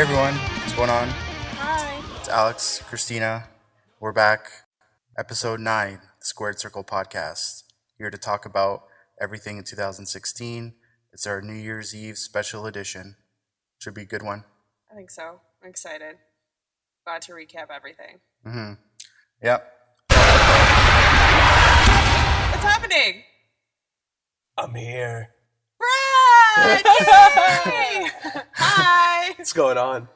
Hey everyone, what's going on? Hi. It's Alex, Christina. We're back. Episode 9, the Squared Circle podcast. Here to talk about everything in 2016. It's our New Year's Eve special edition. Should be a good one. I think so. I'm excited. Glad to recap everything. Yep. What's happening? I'm here. Brad! Yay! Hi! What's going on?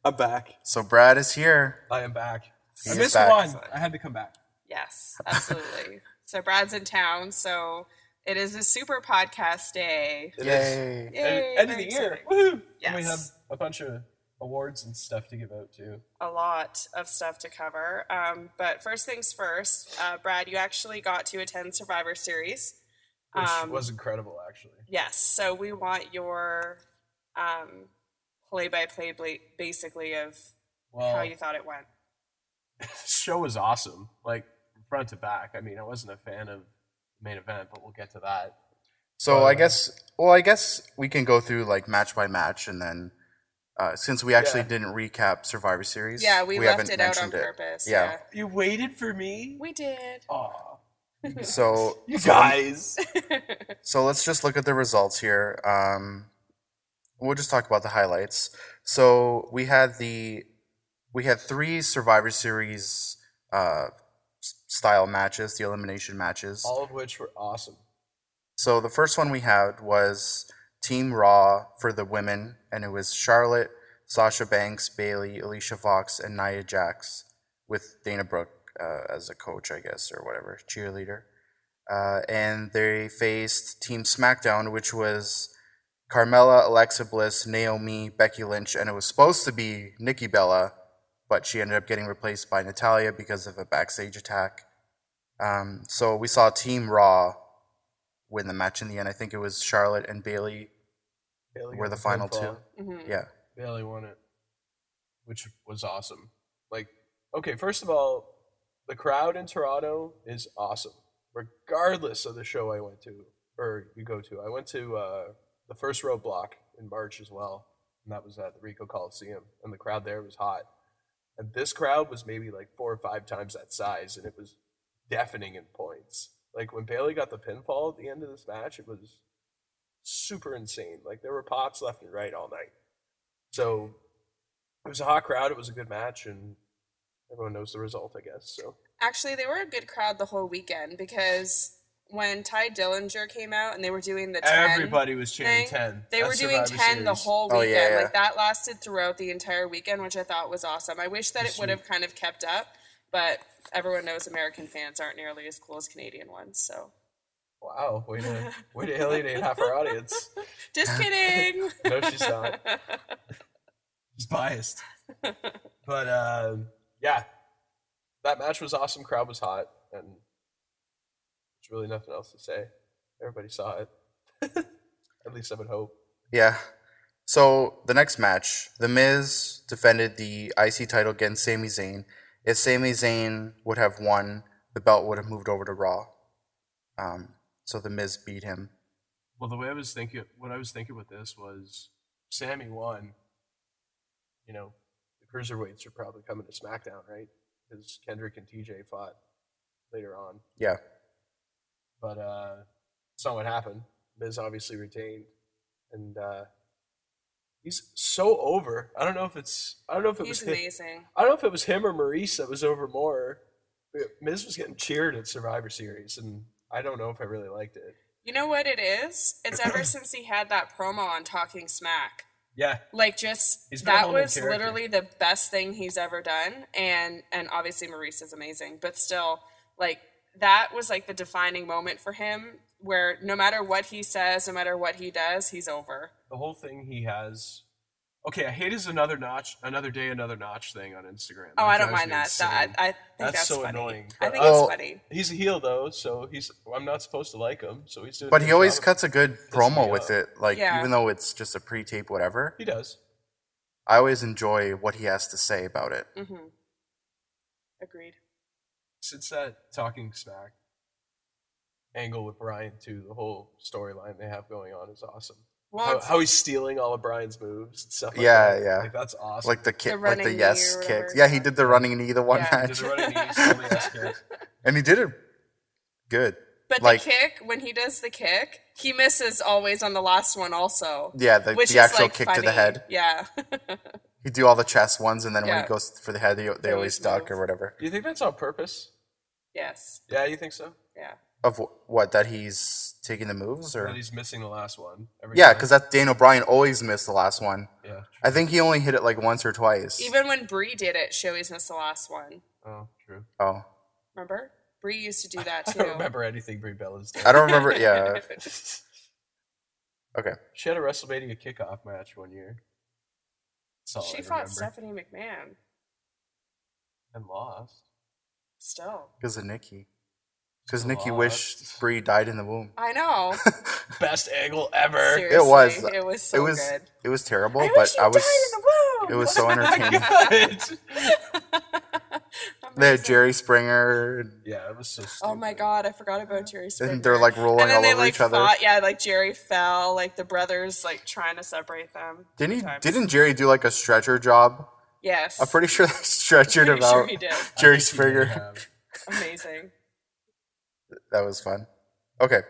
I'm back. So Brad is here. I am back. He I is missed back. one. I had to come back. Yes, absolutely. So Brad's in town, so it is a super podcast day. It is. Yay. Yay! End of very the year. exciting. Woohoo! And we have Yes. a bunch of awards and stuff to give out too. A lot of stuff to cover. But first things first, Brad, you actually got to attend Survivor Series. Which was incredible, actually. Yes, so we want your play-by-play basically of Well, how you thought it went. the show was awesome, like from front to back. I mean, I wasn't a fan of the main event, but we'll get to that. So I guess we can go through like match by match, and then since we actually Yeah. didn't recap Survivor Series, Yeah, we left haven't it out on mentioned it. purpose. Yeah. You waited for me? We did. Aw. So You guys. So let's just look at the results here. We'll just talk about the highlights. So we had 3 Survivor Series style matches, the elimination matches. All of which were awesome. So the first one we had was Team Raw for the women, and it was Charlotte, Sasha Banks, Bayley, Alicia Fox, and Nia Jax, with Dana Brooke as a coach, I guess, or whatever, cheerleader. And they faced Team SmackDown, which was Carmella, Alexa Bliss, Naomi, Becky Lynch, and it was supposed to be Nikki Bella, but she ended up getting replaced by Natalya because of a backstage attack. So we saw Team Raw win the match in the end. I think it was Charlotte and Bayley Bayley were got the final pinfall. 2. Mhm. Yeah. Bayley won it, which was awesome. Like, okay, first of all, the crowd in Toronto is awesome, regardless of the show I went to or you go to. I went to the First Row Block in March as well, and that was at the Rico Coliseum, and the crowd there was hot. And this crowd was maybe like 4 or 5 times that size, and it was deafening in points. Like when Bayley got the pinfall at the end of this match, it was super insane. Like there were pops left and right all night. So it was a hot crowd. It was a good match, and everyone knows the result, I guess. So Actually, they were a good crowd the whole weekend because when Ty Dillinger came out and they were doing the 10 everybody was cheering thing, 10. They were That's doing Survivor 10 the Series. whole Oh, weekend. yeah, yeah. Like that lasted throughout the entire weekend, which I thought was awesome. I wish that it would have kind of kept up, but everyone knows American fans aren't nearly as cool as Canadian ones, so. Wow, way to alienate half our audience. Just kidding. No, she's not. She's biased. But yeah, that match was awesome. Crowd was hot, and there's really nothing else to say. Everybody saw it. At least I would hope. Yeah. So the next match, The Miz defended the IC title against Sami Zayn. If Sami Zayn would have won, the belt would have moved over to Raw. So The Miz beat him. Well, what I was thinking with this was, Sammy won. You know, the cruiserweights are probably coming to SmackDown, right? Because Kendrick and TJ fought later on. Yeah. But it's not what happened. Miz obviously retained, and he's so over. I don't know if it He's was him. amazing. I don't know if it was him or Maurice that was over more. Miz was getting cheered at Survivor Series, and I don't know if I really liked it. You know what it is? It's ever since he had that promo on Talking Smack. Yeah, Like just He's been a that whole new was character. literally the best thing he's ever done, and obviously Maurice is amazing, but still, like that was like the defining moment for him, where no matter what he says, no matter what he does, he's over. the whole thing he has. Okay, I hate his another day, another notch thing on Instagram. Oh, That I don't drives mind me that. insane. I think that's so funny. annoying. I But, think Well- it's funny. He's a heel though, so I'm not supposed to like him. So he's doing. But a he good always job. cuts a good me promo with off. it. Like, Yeah. even though it's just a pre-tape whatever, He does. I always enjoy what he has to say about it. Mm-hmm. Agreed. Since that Talking Smack angle with Brian too, the whole storyline they have going on is awesome. Well, How, it's how he's stealing all of Brian's moves and stuff like Yeah, that. yeah. Like, that's awesome. Like the kick, like the running knee yes or kicks. whatever. Yeah, he did the running knee the one Yeah. match, Did the running knee, stole the yes kick. and he did it good. But Like- the kick, when he does the kick, he misses always on the last one also. Yeah, the Which is actual like kick funny. to the head. Yeah. He do all the chest ones, and then when Yeah. he goes for the head, they always always duck move. or whatever. Do you think that's on purpose? Yes. Yeah, you think so? Yeah. Of what, that he's taking the moves, or That he's missing the last one. Every yeah, time? because that Daniel Bryan always missed the last one. Yeah. I think he only hit it like once or twice. Even when Brie did it, she always missed the last one. Oh, true. Oh, Remember? Brie used to do that I too. don't remember anything Brie Bella's done. I don't remember. Yeah. Okay. She had a WrestleMania kickoff match one year. That's all I She fought remember. Stephanie McMahon. And lost. Still. Because of Nikki. Because Still Nikki lost. wished Brie died in the womb. I know. Best angle ever. Seriously, It was. It was so it was. good. It was terrible, I but wish you I was. died in the womb. It was so entertaining. Good. They had Amazing. Jerry Springer, and Yeah, it was so stupid. Oh my god, I forgot about Jerry Springer. they're like rolling and then all they over like each other. fought, yeah, like Jerry fell, like the brothers like trying to separate them. Didn't he? Sometimes. Didn't Jerry do like a stretcher job? Yes. I'm pretty sure they stretchered Pretty him sure out. he did. I Jerry think he did Springer. have- Amazing. That was fun. Okay.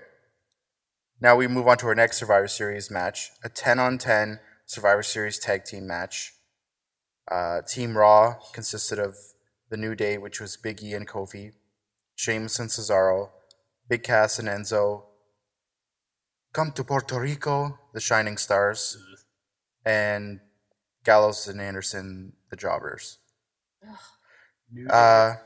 Now we move on to our next Survivor Series match, a 10-on-10 Survivor Series tag team match. Team Raw consisted of The New Day, which was Big E and Kofi, Sheamus and Cesaro, Big Cass and Enzo, Come to Puerto Rico, the Shining Stars, and Gallows and Anderson, the Jobbers. New Uh,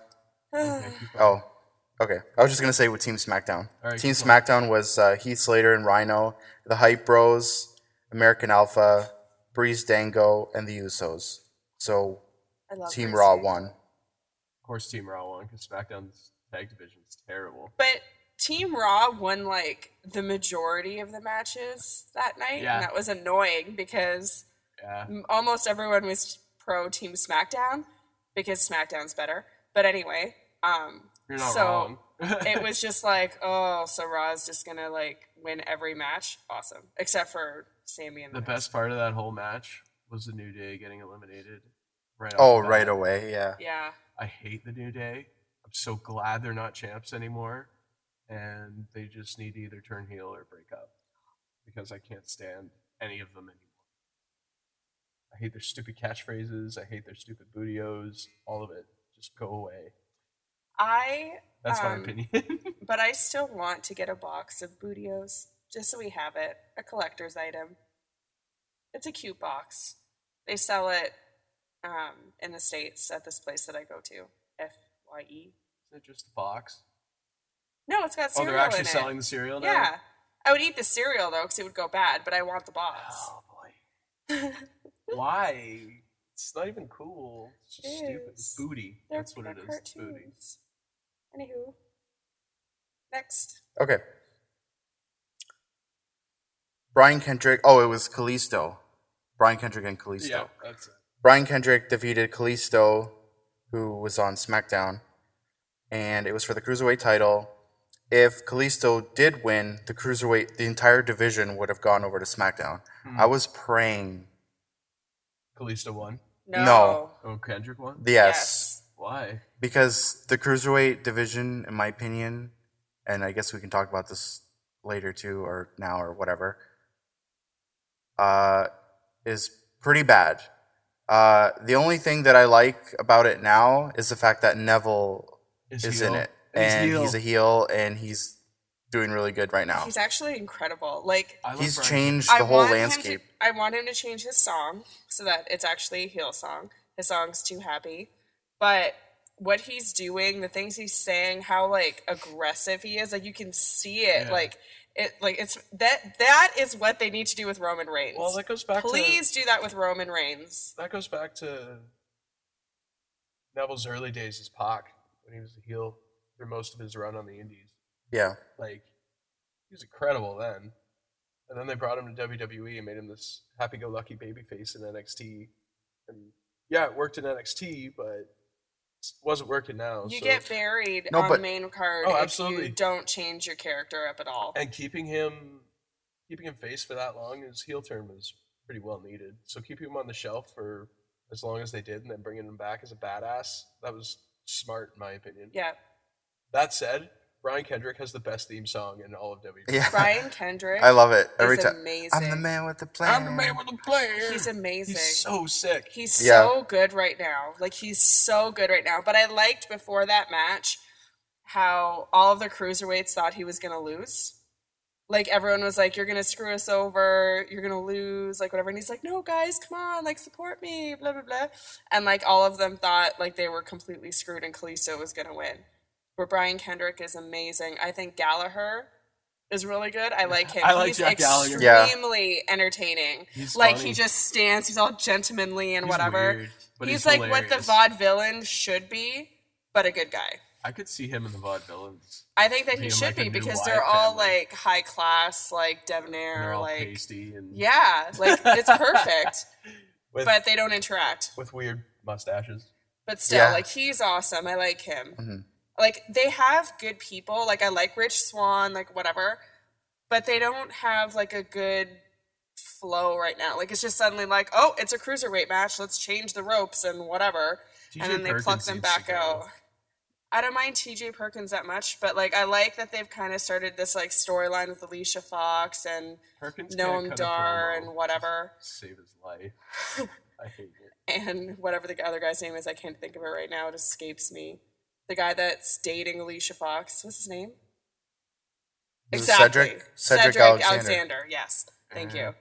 Okay, keep going. Oh, okay. I was just gonna say with Team SmackDown. All right, Team keep going. SmackDown was Heath Slater and Rhino, the Hype Bros, American Alpha, Breeze Dango, and the Usos. So I love Team Bruce Raw Lee. won. Of course, Team Raw won because SmackDown's tag division is terrible. But Team Raw won like the majority of the matches that night, Yeah. and that was annoying because Yeah. almost everyone was pro Team SmackDown because SmackDown's better. But anyway, You're not so wrong. it was just like, oh, so Raw's just gonna like win every match. Awesome, except for Sammy and The Miz. best part of that whole match was the New Day getting eliminated. Right off Oh, the right bat. away, yeah. Yeah, I hate the New Day. I'm so glad they're not champs anymore, and they just need to either turn heel or break up because I can't stand any of them anymore. I hate their stupid catchphrases. I hate their stupid bootios. All of it. Just go away. That's my Um, opinion. but I still want to get a box of Bootios just so we have it, a collector's item. It's a cute box. They sell it in the States at this place that I go to, FYE. Is it just the box? No, it's got Oh, cereal they're actually in selling it. the cereal now? Yeah, I would eat the cereal though because it would go bad, but I want the box. Oh, boy. Why? It's not even cool. It's just It stupid. It's is. booty. They're, That's what they're it is. It's booty. cartoons. Anywho, next. Okay. Brian Kendrick. Oh, it was Kalisto. Brian Kendrick and Kalisto. Yeah, that's it. Brian Kendrick defeated Kalisto, who was on SmackDown, and it was for the Cruiserweight title. If Kalisto did win, the entire division would have gone over to SmackDown. Hmm. I was praying. Kalisto won. No. Oh, Kendrick won? Yes. Why? Because the Cruiserweight division, in my opinion, and I guess we can talk about this later too, or now, or whatever, is pretty bad. The only thing that I like about it now is the fact that Neville is in it. And he's a heel, and he's doing really good right now. He's actually incredible. Like I love He's Brian changed I the whole want him landscape. I want him to change his song so that it's actually a heel song. His song's Too Happy. But what he's doing, the things he's saying, how like aggressive he is, like you can see it. Yeah. It's that is what they need to do with Roman Reigns. Well, that goes back Please do that with Roman Reigns. That goes back to Neville's early days as Pac when he was a heel through most of his run on the Indies. Yeah. Like, he was incredible then. And then they brought him to WWE and made him this happy-go-lucky babyface in NXT. And yeah, it worked in NXT, but it wasn't working now. You so. get buried No, on but- the main card Oh, if absolutely. you don't change your character up at all. And keeping him keeping him face for that long, his heel turn was pretty well needed. So keeping him on the shelf for as long as they did, and then bringing him back as a badass, that was smart in my opinion. Yeah. That said, Brian Kendrick has the best theme song in all of WWE. Yeah. Brian Kendrick. I love it every is time. amazing. I'm the man with the plan. I'm the man with the plan. He's amazing. He's so sick. He's Yeah. so good right now. Like, he's so good right now. But I liked before that match how all of the cruiserweights thought he was going to lose. Like, everyone was like, you're going to screw us over. You're going to lose. Like, whatever. And he's like, no, guys, come on. Like, support me. Blah, blah, blah. And, like, all of them thought, like, they were completely screwed and Kalisto was going to win. Where Brian Kendrick is amazing. I think Gallagher is really good. I like him. I like He's Jack Gallagher. extremely entertaining. He's Like, funny. he just stands. He's all gentlemanly and He's whatever. weird, but he's like what the hilarious. vaudevillain should be, but a good guy. I could see him in the vaudevillains. I think that he Being should like a be new because Wyatt they're all family. like high class, like They're debonair, all like pasty and yeah, like it's perfect. with, But they don't interact. with weird mustaches. But still, Yeah. like he's awesome. I like him. Mhm. Like they have good people. Like I like Rich Swann, like whatever. But they don't have like a good flow right now. Like it's just suddenly like, oh, it's a cruiserweight match. Let's change the ropes and whatever. TJ And then they Perkins pluck them seems back to go. out. I don't mind TJ Perkins that much, but like I like that they've kind of started this like storyline with Alicia Fox and Perkins can't Noam cut a Dar promo and whatever, to save his life. I hate it. and whatever the other guy's name is. I can't think of it right now. It escapes me. The guy that's dating Alicia Fox. What's his name? It was Exactly. Cedric Alexander. Yes. Thank Uh. you.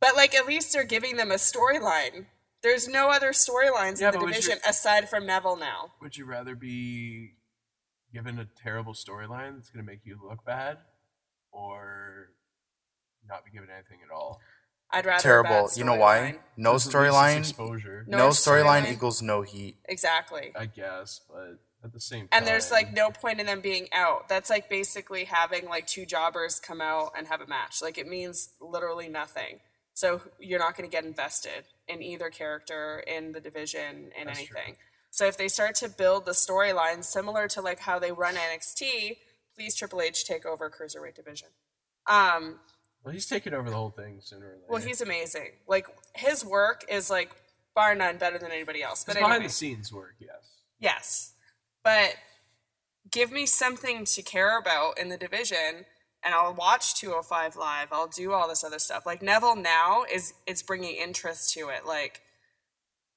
But like at least they're giving them a storyline. There's no other storylines Yeah, in the but would division aside from Neville now. Would you rather be given a terrible storyline that's going to make you look bad, or not be given anything at all? I'd rather a Terrible. bad You know why? storyline. No There's at least this storyline. exposure. No No storyline storyline. equals no heat. Exactly. I guess, but at the same time, And there's like no point in them being out. That's like basically having like two jobbers come out and have a match. Like it means literally nothing. So you're not going to get invested in either character, in the division, in That's anything. So if they start to build the storyline similar to like how they run NXT, please Triple H take over Cruiserweight division. well, he's taking over the whole thing sooner or later. Well, he's amazing. Like his work is like bar none better than anybody else. But His behind anyway. the scenes work, yes. Yes. But give me something to care about in the division and I'll watch 205 Live. I'll do all this other stuff. Like Neville now is bringing interest to it. Like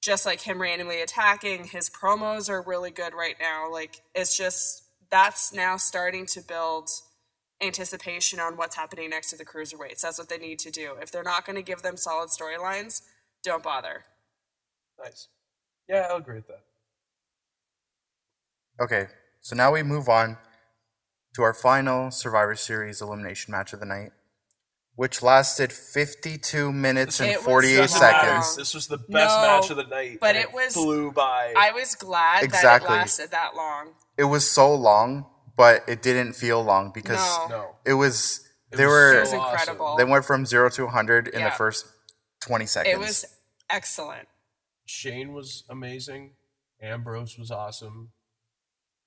just like him randomly attacking, his promos are really good right now. Like it's just that's now starting to build anticipation on what's happening next to the cruiserweights. That's what they need to do. If they're not going to give them solid storylines, don't bother. Nice. Yeah, I'll agree with that. Okay, so now we move on to our final Survivor Series elimination match of the night, which lasted 52 minutes and It was 48 long. seconds. This was the best No, match of the night. but and it was- flew by. I was glad Exactly. that it lasted that long. It was so long, but it didn't feel long because No. no. it was. It They was were. It was so awesome. incredible. They went from 0 to 100 in the Yeah. first 20 seconds. It was excellent. Shane was amazing. Ambrose was awesome.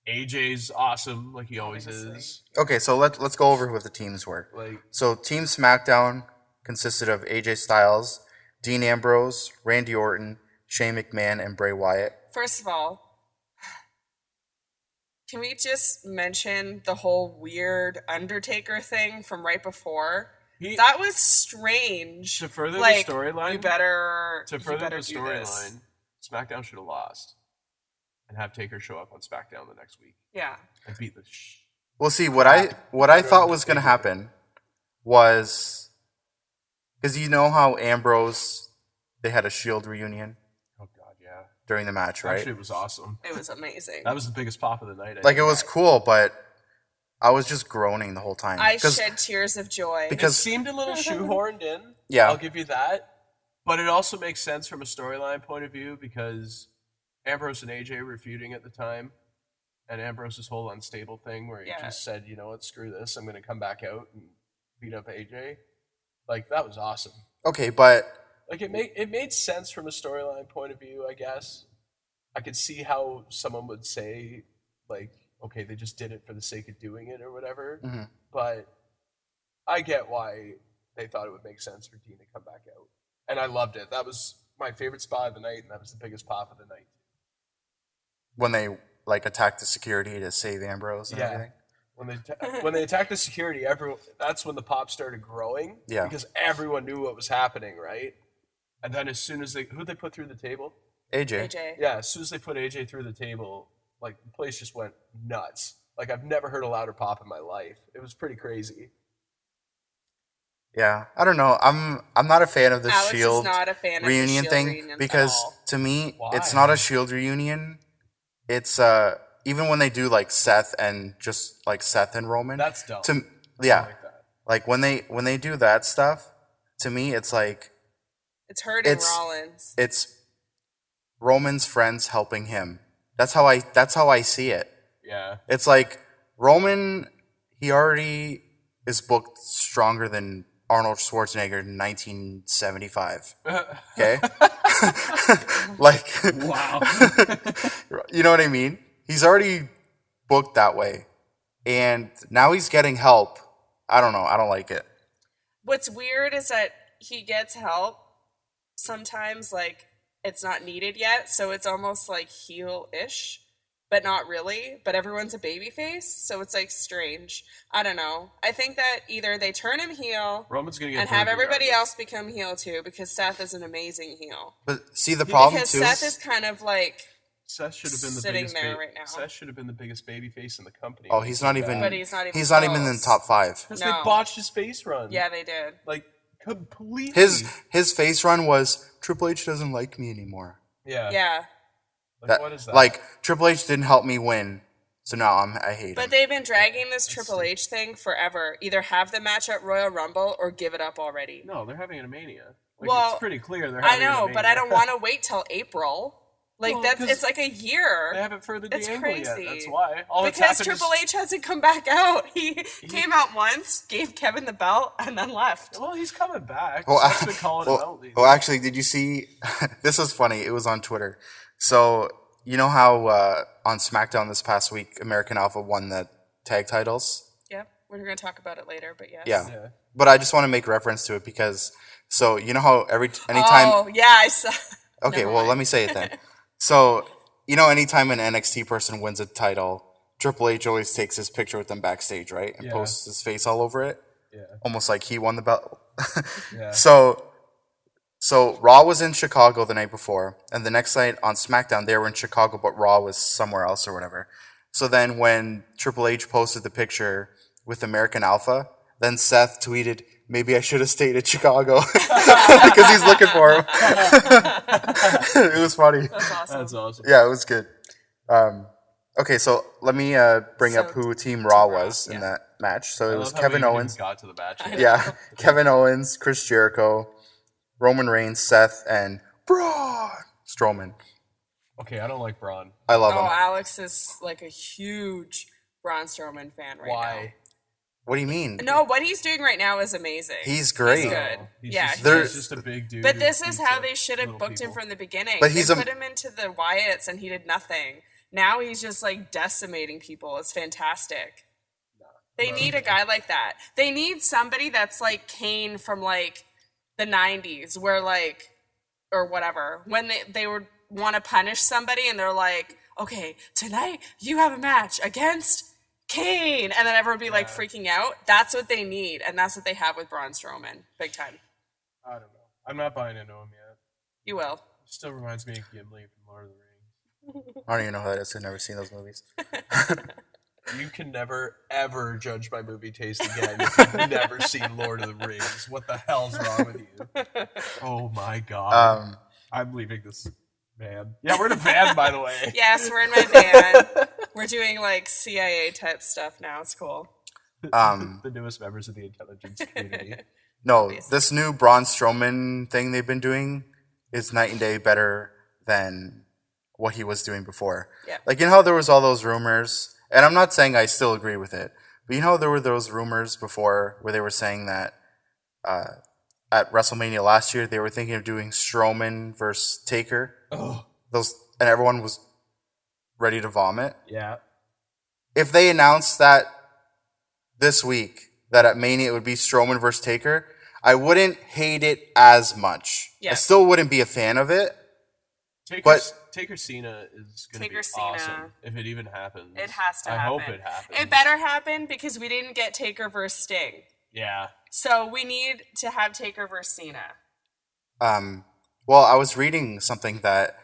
AJ's awesome, like he always Obviously. is. Okay, so let's go over what the teams were. Like So Team SmackDown consisted of AJ Styles, Dean Ambrose, Randy Orton, Shane McMahon, and Bray Wyatt. First of all, can we just mention the whole weird Undertaker thing from right before? he, That was strange. to further Like, the storyline. You better To further the do this. storyline, SmackDown should have lost and have Taker show up on SmackDown the next week Yeah. and beat the Well, see what I thought was going to happen was because you know how Ambrose they had a Shield reunion Oh god, yeah. during the match, right? Actually, it was awesome. It was amazing. That was the biggest pop of the night. I Like it think. was cool, but I was just groaning the whole time. I 'Cause- shed tears of joy. It because seemed a little shoehorned in. Yeah. I'll give you that. But it also makes sense from a storyline point of view because Ambrose and AJ were feuding at the time. And Ambrose's whole unstable thing where he Yeah. just said, you know what, screw this. I'm going to come back out and beat up AJ. Like, that was awesome. okay, but Like, it made sense from a storyline point of view, I guess. I could see how someone would say, like, okay, they just did it for the sake of doing it or whatever. Mhm. But I get why they thought it would make sense for Dean to come back out. And I loved it. That was my favorite spot of the night, and that was the biggest pop of the night. When they like attacked the security to save Ambrose and everything. When they attacked the security, that's when the pop started growing. Yeah. Because everyone knew what was happening, right? And then as soon as who'd they put through the table? AJ. AJ. Yeah, as soon as they put AJ through the table, like the place just went nuts. Like I've never heard a louder pop in my life. It was pretty crazy. Yeah, I don't know. I'm not a fan of the Alex Shield is not a fan of the reunion Shield thing reunions at because all. to me it's Why? not a Shield reunion. It's even when they do like Seth and just like Seth and Roman. That's dumb. To I yeah, like that. like when they do that stuff, to me it's like It's hurting It's- Rollins. it's Roman's friends helping him. That's how I see it. Yeah. It's like Roman, he already is booked stronger than Arnold Schwarzenegger in 1975. Okay? Like, Wow. you know what I mean? He's already booked that way. And now he's getting help. I don't know. I don't like it. What's weird is that he gets help sometimes, like, it's not needed yet, so it's almost like heel-ish, but not really. But everyone's a babyface, so it's, like, strange. I don't know. I think that either they turn him heel Roman's gonna get and have hurt everybody regardless. else become heel, too, because Seth is an amazing heel. But see, the problem Because too Seth is kind of, like, Seth should have been the sitting biggest there right now. Seth should have been the biggest baby face in the company. Oh, he's not even. But he's not even He's not even in the close. top 5. because No. they botched his face run. yeah, they did. Like completely. His face run was Triple H doesn't like me anymore. Yeah. Yeah. Like, what is that? Like Triple H didn't help me win, so now I hate But him. they've been dragging this Triple H thing forever. Either have the match at Royal Rumble or give it up already. no, they're having a Mania. Like, Well, it's pretty clear they're I having know, a but I Mania. don't want to wait till April. Like Well, that's 'cause it's like a year. They haven't furthered the It's angle yet. crazy. That's why. All that's because happened Triple H hasn't come back out. He came out once, gave Kevin the belt, and then left. Well, he's coming back. Well, Seth's been calling him out lately. well, actually, did you see? This was funny. It was on Twitter. So you know how on SmackDown this past week, American Alpha won the tag titles. Yeah, we're gonna talk about it later, but yes. Yeah. Yeah. But I just want to make reference to it because so you know how anytime. Oh yeah, I saw. Okay, Never well, mind. let me say it then. So, you know, anytime an NXT person wins a title, Triple H always takes his picture with them backstage, right? And Yeah. posts his face all over it, Yeah. almost like he won the belt. Yeah. So Raw was in Chicago the night before, and the next night on SmackDown, they were in Chicago, but Raw was somewhere else or whatever. So then when Triple H posted the picture with American Alpha, then Seth tweeted, maybe I should have stayed in Chicago because he's looking for him. It was funny. That's awesome. That's awesome. Yeah, it was good. Okay, so let me bring up So, who Team Raw Raw, was in yeah. that match. So I it was love how we Kevin even Owens. got to the match. Yeah, Kevin Owens, Chris Jericho, Roman Reigns, Seth, and Braun Strowman. Okay, I don't like Braun. I love Oh, him. Alex is like a huge Braun Strowman fan right Why? What do you mean? now. No, what he's doing right now is amazing. He's great. He's good. He's Yeah, just, There- he's just a big dude. But who this is beats how up they should have little booked him people. from the beginning. But he's they a- put him into the Wyatts and he did nothing. Now he's just like decimating people. It's fantastic. They need a guy like that. They need somebody that's like Kane from like the 90s where like, or whatever, when they would want to punish somebody and they're like, okay, tonight you have a match against Kane. And then everyone would be like freaking out. That's what they need. And that's what they have with Braun Strowman. Big time. I don't know. I'm not buying into him yet. You will. It still reminds me of Gimli from Lord of the Rings. I don't even know who that is. I've never seen those movies. You can never, ever judge my movie taste again if you've never seen Lord of the Rings. What the hell's wrong with you? Oh my god. I'm leaving this van. Yeah, we're in a van, by the way. Yes, we're in my van. We're doing like CIA type stuff now. It's cool. The newest members of the intelligence community. No, this new Braun Strowman thing they've been doing is night and day better than what he was doing before. Yeah. Like, you know how there was all those rumors, and I'm not saying I still agree with it, but you know how there were those rumors before where they were saying that at WrestleMania last year they were thinking of doing Strowman versus Taker. Oh, And everyone was ready to vomit. yeah. If they announced that this week that at Mania it would be Strowman versus Taker, I wouldn't hate it as much. I Yes. still wouldn't be a fan of it. Taker Cena is going to be Taker Cena. awesome if it even happens. It has to I happen. hope it happens. It better happen because we didn't get Taker versus Sting. Yeah. So we need to have Taker versus Cena. Well, I was reading something that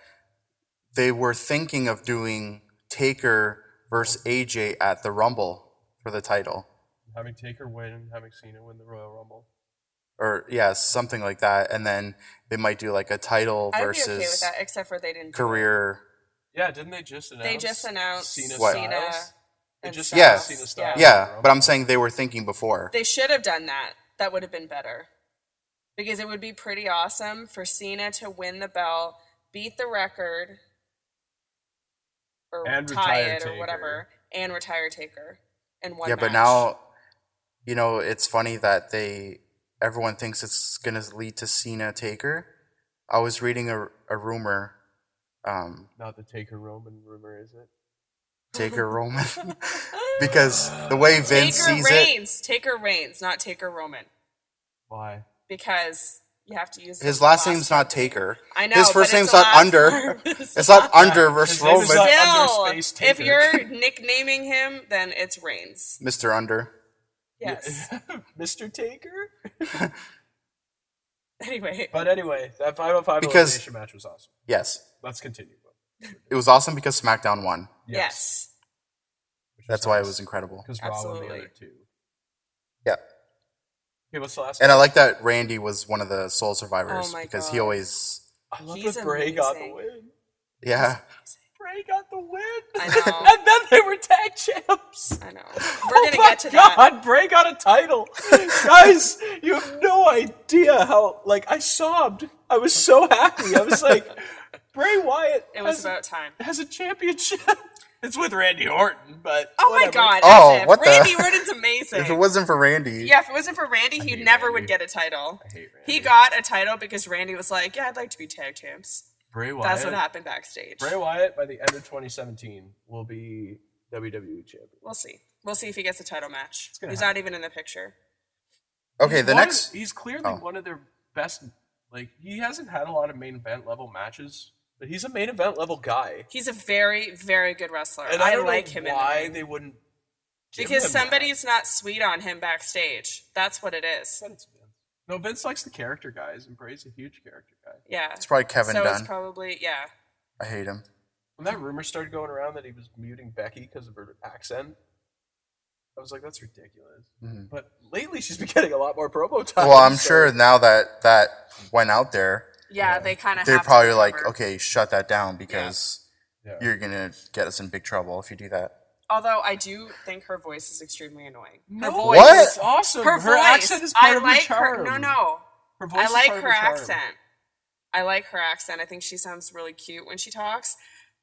they were thinking of doing Taker versus AJ at the Rumble for the title. Having Taker win, having Cena win the Royal Rumble. Or, yeah, something like that. And then they might do like a title I'd versus be okay with that, except for they didn't. do career. Yeah, didn't they just announce? They just announced Cena What? Cena Styles? They and just Styles. Yeah. announced Cena Styles. Yeah, but I'm saying they were thinking before. They should have done that. That would have been better. Because it would be pretty awesome for Cena to win the belt, beat the record, or And tie retire it or Taker. whatever, and retire Taker in one Yeah, match. but now, it's funny that everyone thinks it's going to lead to Cena Taker. I was reading a rumor, Not the Taker Roman rumor, is it? Taker Roman, because the way Vince Taker sees it, Reigns. Taker Reigns, not Taker Roman. Why? Because you have to use his the last name's not Taker. I know. His but first it's name's the not last Under. part. It's not Under versus His name is Roman. not- Under Still, Space if Taker. you're nicknaming him, then it's Reigns. Mr. Under. Yes. Mr. Taker. Anyway, But anyway, that 505 Because- elimination match was awesome. Yes. Let's continue. It was awesome because SmackDown won. yes. That's why it was incredible. Because Raw won the Absolutely. other two. Yeah. Okay, what's the last And I match? like that Randy was one of the Soul Survivors Oh my because God. he always, I love He's that Bray got the amazing. win. yeah. Bray got the win. I know. And then they were tag champs. I know. We're gonna get to God, that. Bray got a title. Guys, you have no idea how, I sobbed. I was so happy. I was like, Bray Wyatt It was about time. has a championship. It's with Randy Orton, but Oh my whatever. God! Oh, as if. what the- Randy Orton's amazing. If it wasn't for Randy. Yeah, if it wasn't for Randy, he hate never Randy. would get a title. I hate Randy. He got a title because Randy was like, "Yeah, I'd like to be tag champs." Bray Wyatt. That's what happened backstage. Bray Wyatt, by the end of 2017, will be WWE champion. We'll see. We'll see if he gets a title match. gonna He's not even in the picture. Okay, He's the one next. of- he's clearly Oh. one of their best. He hasn't had a lot of main event level matches. But he's a main event level guy. He's a very, very good wrestler. And I don't like know him in the why ring. they wouldn't give Because him that. somebody's not sweet on him backstage. That's what it is. But it's Vince. No, Vince likes the character guys, and Bray's a huge character guy. Yeah. It's probably Kevin so it's Dunn. probably I hate him. When that rumor started going around that he was muting Becky because of her accent, I was like, that's ridiculous. Mhm. But lately, she's been getting a lot more promo time. Well, I'm so- sure now that went out there, Yeah, they kind of. they're probably like, okay, shut that down because Yeah. you're gonna get us in big trouble if you do that. Although I do think her voice is extremely annoying. Her No, voice. What? It's awesome. Her, Her voice. accent is part I of like her charm. No. Her voice I is like part of her charm. accent. I like her accent. I think she sounds really cute when she talks.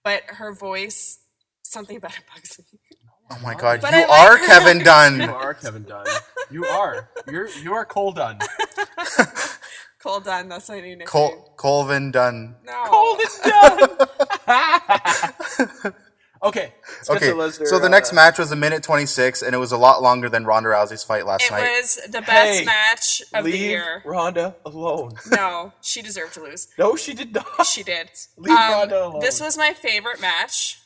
But her voice, something about it bugs me. Oh my God, But you I like are her Kevin You Dunn. are Kevin Dunn. You are. You are Cole Dunn. Cole Dunn, that's my new nickname. Colvin Dunn. No. Cold and done. Okay. Let's get Okay, to Lesnar, so the next match was a minute 26, and it was a lot longer than Ronda Rousey's fight last It night. was the best Hey, match of the leave year. Ronda alone. No, she deserved to lose. No, she did not. She did. Leave Ronda alone. This was my favorite match.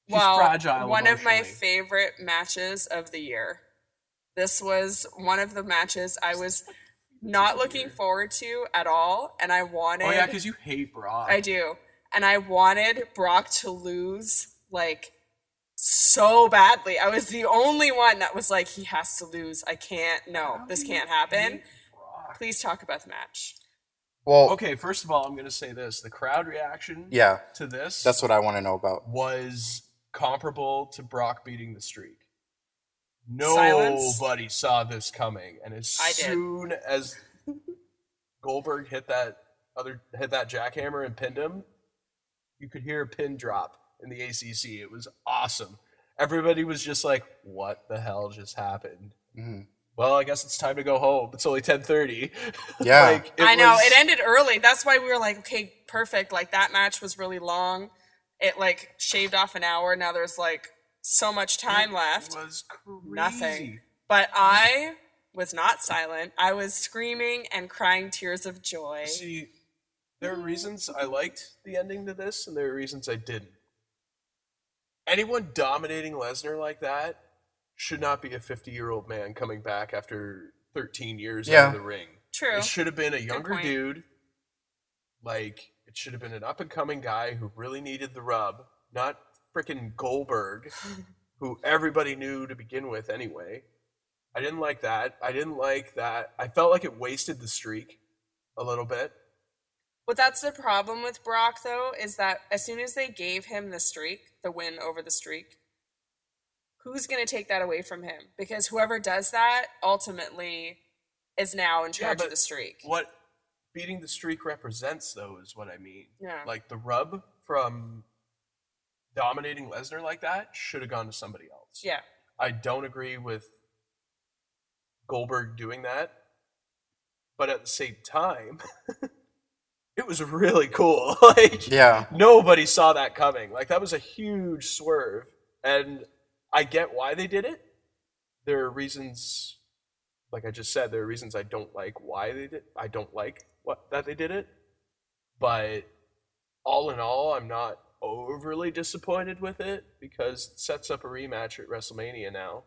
She's fragile one of my emotionally. favorite matches of the year. This was one of the matches I was not looking forward to at all, and I wanted. Oh yeah, because you hate Brock. I do, and I wanted Brock to lose so badly. I was the only one that was like, he has to lose. I can't. No, this can't happen. Please talk about the match. Well, Okay, first of all, I'm gonna say this: the crowd reaction yeah, to this that's what I want to know about. was comparable to Brock beating the streak. Silence. Nobody saw this coming, and as I did. soon as Goldberg hit that jackhammer and pinned him, you could hear a pin drop in the ACC. It was awesome. Everybody was just like, "What the hell just happened?" Mhm. Well, I guess it's time to go home. It's only 10:30. Yeah. I know it ended early. That's why we were like, okay, perfect. Like that match was really long. It shaved off an hour. Now there's so much time left. It was crazy. Nothing. But I was not silent. I was screaming and crying tears of joy. See, there are reasons I liked the ending to this, and there are reasons I didn't. Anyone dominating Lesnar like that should not be a 50-year-old man coming back after 13 years out of the ring. True. It should have been a younger point. dude. Like, it should have been an up-and-coming guy who really needed the rub, not freaking Goldberg, who everybody knew to begin with anyway. I didn't like that. I felt like it wasted the streak a little bit. But that's the problem with Brock, though, is that as soon as they gave him the streak, the win over the streak, who's going to take that away from him? Because whoever does that ultimately is now in charge of the streak. What beating the streak represents, though, is what I mean. Yeah. Like, the rub from dominating Lesnar like that should have gone to somebody else. Yeah. I don't agree with Goldberg doing that, but at the same time, it was really cool. Like, Yeah. nobody saw that coming. Like, that was a huge swerve, and I get why they did it. There are reasons, like I just said, there are reasons I don't like why they did. I don't like that they did it, but all in all, I'm not overly disappointed with it because it sets up a rematch at WrestleMania now.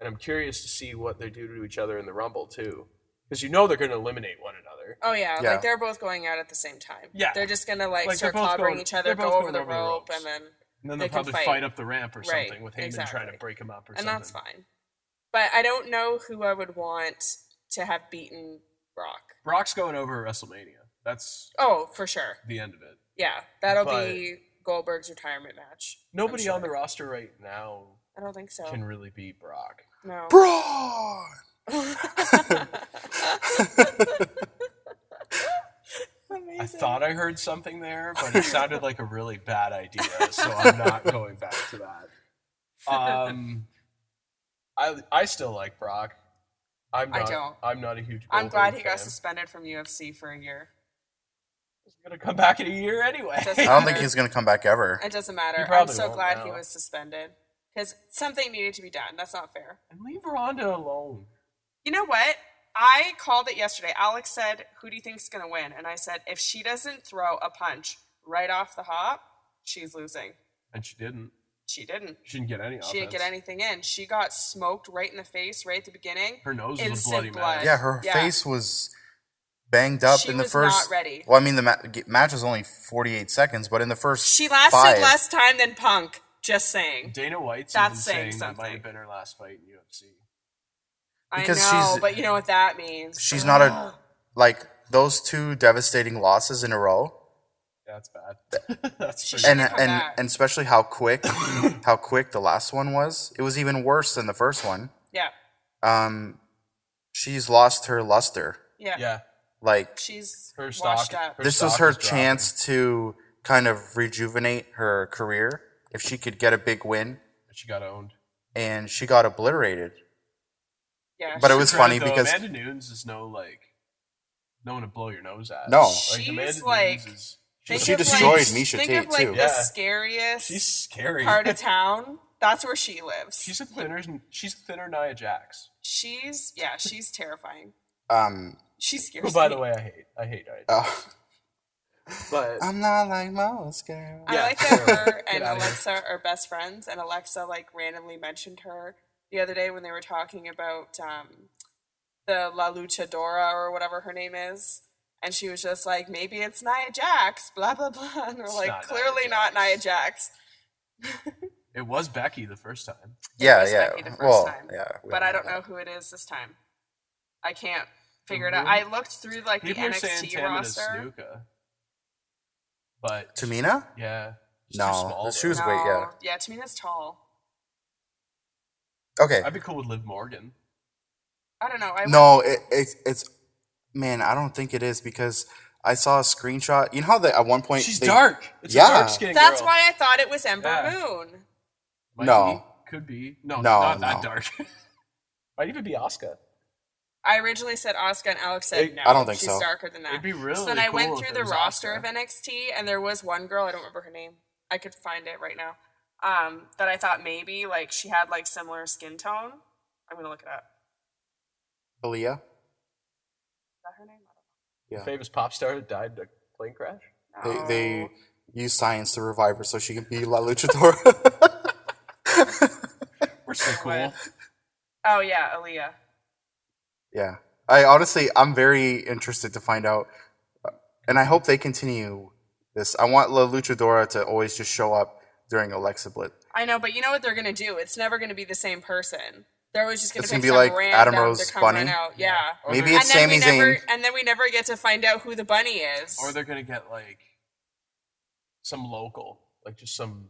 And I'm curious to see what they do to each other in the Rumble, too. Because you know they're going to eliminate one another. Oh, yeah. Yeah. Like, they're both going out at the same time. Yeah. They're just going to, like Like, start they're both clobbering going- each other, they're go both over going the over the rope, ropes. and then And then They they'll can probably fight. fight up the ramp or Right, something with Heyman exactly. trying to break him up or and something. that's fine. But I don't know who I would want to have beaten Brock. Brock's going over at WrestleMania. That's Oh, for sure. the end of it. Yeah, that'll But- be Goldberg's retirement match. Nobody I'm on the sure. roster right now I don't think so. can really beat Brock. No. Braun! I thought I heard something there, but it sounded like a really bad idea, so I'm not going back to that. I still like Brock. I don't. I'm not a huge. I'm glad he Goldberg got fan. suspended from UFC for a year. He's gonna come back in a year anyway. Doesn't I don't think matter. he's going to come back ever. It doesn't matter. He I'm probably so won't glad he now. was suspended because something needed to be done. That's not fair. And leave Ronda alone. You know what? I called it yesterday. Alex said, "Who do you think's gonna win?" And I said, "If she doesn't throw a punch right off the hop, she's losing." And she didn't. She didn't. She didn't get any offense. She didn't get anything in. She got smoked right in the face right at the beginning. Her nose was a Instant bloody blood. mess. Yeah, her Yeah. face was banged up She in the was first. not ready. Well, I mean, the match was only 48 seconds, but in the first She lasted 5, less time than Punk. Just saying. Dana White's That's even saying saying that might something. have been her last fight in UFC. Because I know, she's- but you know what that means. she's not a like those 2 devastating losses in a row, Yeah, that's bad. That's She for should- and come and back. and especially how quick the last one was. It was even worse than the first one. Yeah. She's lost her luster. Yeah. Yeah. Like, She's Her washed stock. up. this was stock her is dropping. chance to kind of rejuvenate her career if she could get a big win, She got owned. and she got obliterated. Yeah. But it she- was To funny credit, because- Amanda Nunes is no one to blow your nose at. No. She's Amanda like- Nunes is think She of, destroyed like, Misha Think Tate, of like too. the Yeah. scariest she's scary. part of town. That's where she lives. She's a thinner Nia Jax. She's terrifying. She scares Who, by me. the way, I hate Nia Jax. But I'm not like most girls. I Yeah. like that her Get and outta here. Alexa are best friends, and Alexa like randomly mentioned her the other day when they were talking about the La Luchadora or whatever her name is, and she was just like, maybe it's Nia Jax, blah blah blah, and we're It's like, not Nia clearly not Nia Jax. it was Becky the first time. Yeah, was yeah. Becky the first Well, time. yeah. we But all I don't that. know who it is this time. I can't figure it Mhm. out. I looked through like People the are saying NXT Tamina roster. Snuka. But Tamina? yeah, she's No, too small. she was- though. wait, yeah. Yeah, Tamina's tall. Okay. I'd be cool with Liv Morgan. I don't know. No, it's man. I don't think it is because I saw a screenshot. You know how at one point She's they- dark. It's Yeah. a dark skinned That's girl. why I thought it was Ember Yeah. Moon. Might No. be. Could be. No, No, not that no. dark. Might even be Asuka. I originally said Asuka, and Alex said It- no. I don't think she's so. darker than that. It'd be really So then I cool went if through it the was roster Asuka. of NXT, and there was one girl, I don't remember her name. I could find it right now. That I thought maybe like she had like similar skin tone. I'm gonna look it up. Aaliyah. that her name? Yeah. Famous pop star that died in a plane crash. They use science to revive her so she can be La Luchadora. We're so cool. Oh yeah, Aaliyah. Yeah. I'm very interested to find out, and I hope they continue this. I want La Luchadora to always just show up during Alexa Bliss. I know, but you know what they're gonna do? It's never gonna be the same person. They're always just gonna It's pick gonna be some like random Adam Rose to come Bunny? run out. Yeah. Or Maybe they're- it's Sami Zayn. And then we never get to find out who the bunny is. Or they're gonna get like some local, like just some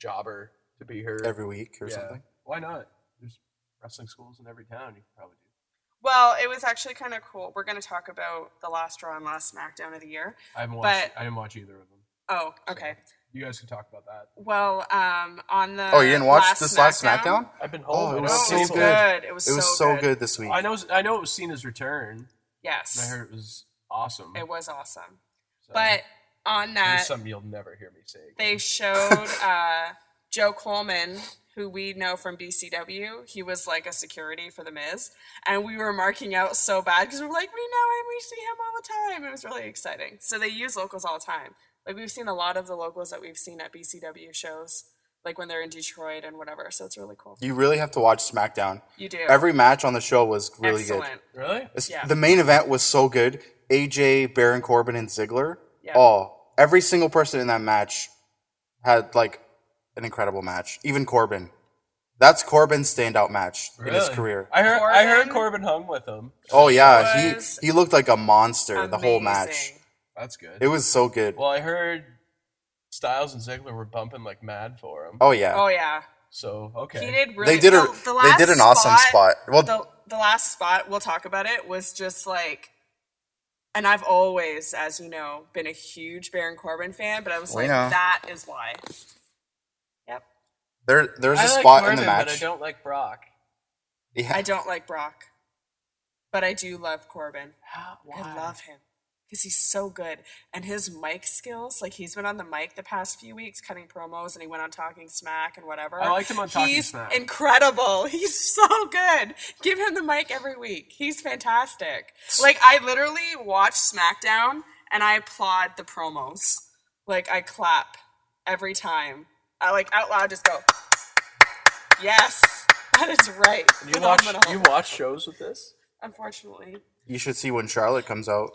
jobber to be her Every week or Yeah. something. Why not? There's wrestling schools in every town. You could probably do. Well, it was actually kind of cool. We're going to talk about the last Raw and last SmackDown of the year. I haven't But- watched. I didn't watch either of them. Oh, okay. You guys can talk about that. Well, on the Oh, you didn't watch this last SmackDown? I've been Oh, home. it and was I'm Oh, so it was seeing- good. It was It was so good this week. I know it was Cena's return. Yes. And I heard it was awesome. It was awesome. So, But on There's that, something you'll never hear me say. Again. they showed Joe Coleman, who we know from BCW. He was like a security for The Miz. And we were marking out so bad because we're like, we know him, we see him all the time. It was really exciting. So they use locals all the time. Like we've seen a lot of the locals that we've seen at BCW shows, like when they're in Detroit and whatever. So it's really cool. You really have to watch SmackDown. You do. Every match on the show was really Excellent. Really? good. It's- Yeah. The main event was so good. AJ, Baron Corbin, and Ziggler. Yeah. Oh, every single person in that match had like an incredible match. Even Corbin. That's Corbin's standout match in his Really? career. I heard Corbin- Corbin hung with him. Oh yeah, was he looked like a monster the whole match. Amazing. that's good. It was so good. Well, I heard Styles and Ziggler were bumping like mad for him. Oh yeah. Oh yeah. So okay. He did really They did the they last did an awesome spot. Well, the last spot, we'll talk about it, was just like, and I've always, as you know, been a huge Baron Corbin fan, but I was We like, know. that is why. Yep. there's a I like spot Corbin, in the match. but I don't like Brock. Yeah. I don't like Brock, but I do love Corbin. Why? I love him because he's so good. And his mic skills, like he's been on the mic the past few weeks cutting promos and he went on Talking Smack and whatever. I liked him on Talking He's Smack. incredible. He's so good. Give him the mic every week. He's fantastic. Like I literally watch SmackDown and I applaud the promos. Like I clap every time. I like out loud just go, yes, that is right. You watch shows with this? Unfortunately. You should see when Charlotte comes out.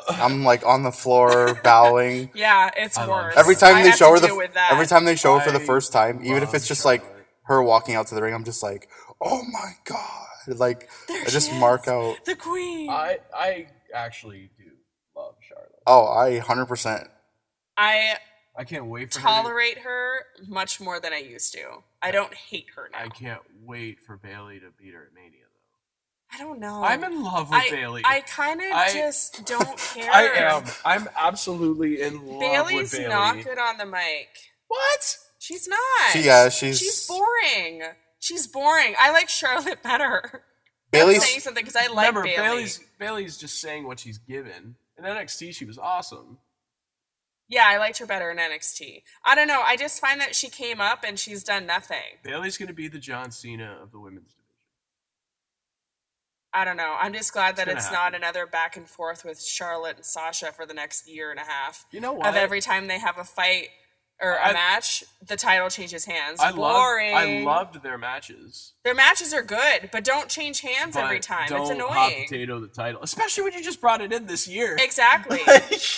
I'm like on the floor bowing. Yeah, it's I love worse. Every time I they have show to her deal with that. every time they show her for the I first time, even if love it's just like Charlotte. her walking out to the ring, I'm just like, oh my god! Like There I just she mark is, out. the queen. I actually do love Charlotte. Oh, I 100%. I I can't wait for tolerate her much more than I used to. I don't hate her now. I can't wait for Bailey to beat her at Mania though. I don't know. I'm in love with Bailey. I kind of I- just don't care. I am. I'm absolutely in love Bailey's with Bailey. not good on the mic. What? She's not. She's boring. She's boring. I like Charlotte better. Bailey's I'm saying something because I like Remember, Bailey. Bailey's just saying what she's given. In NXT, she was awesome. Yeah, I liked her better in NXT. I don't know. I just find that she came up and she's done nothing. Bailey's going to be the John Cena of the women's division. I don't know. I'm just glad that gonna it's happen. not another back and forth with Charlotte and Sasha for the next year and a half. You know what? Of every time they have a fight or a I- match, the title changes hands. I Boring. loved their matches. Their matches are good, but don't change hands every but time. Don't It's hot annoying. potato the title, especially when you just brought it in this year. Exactly.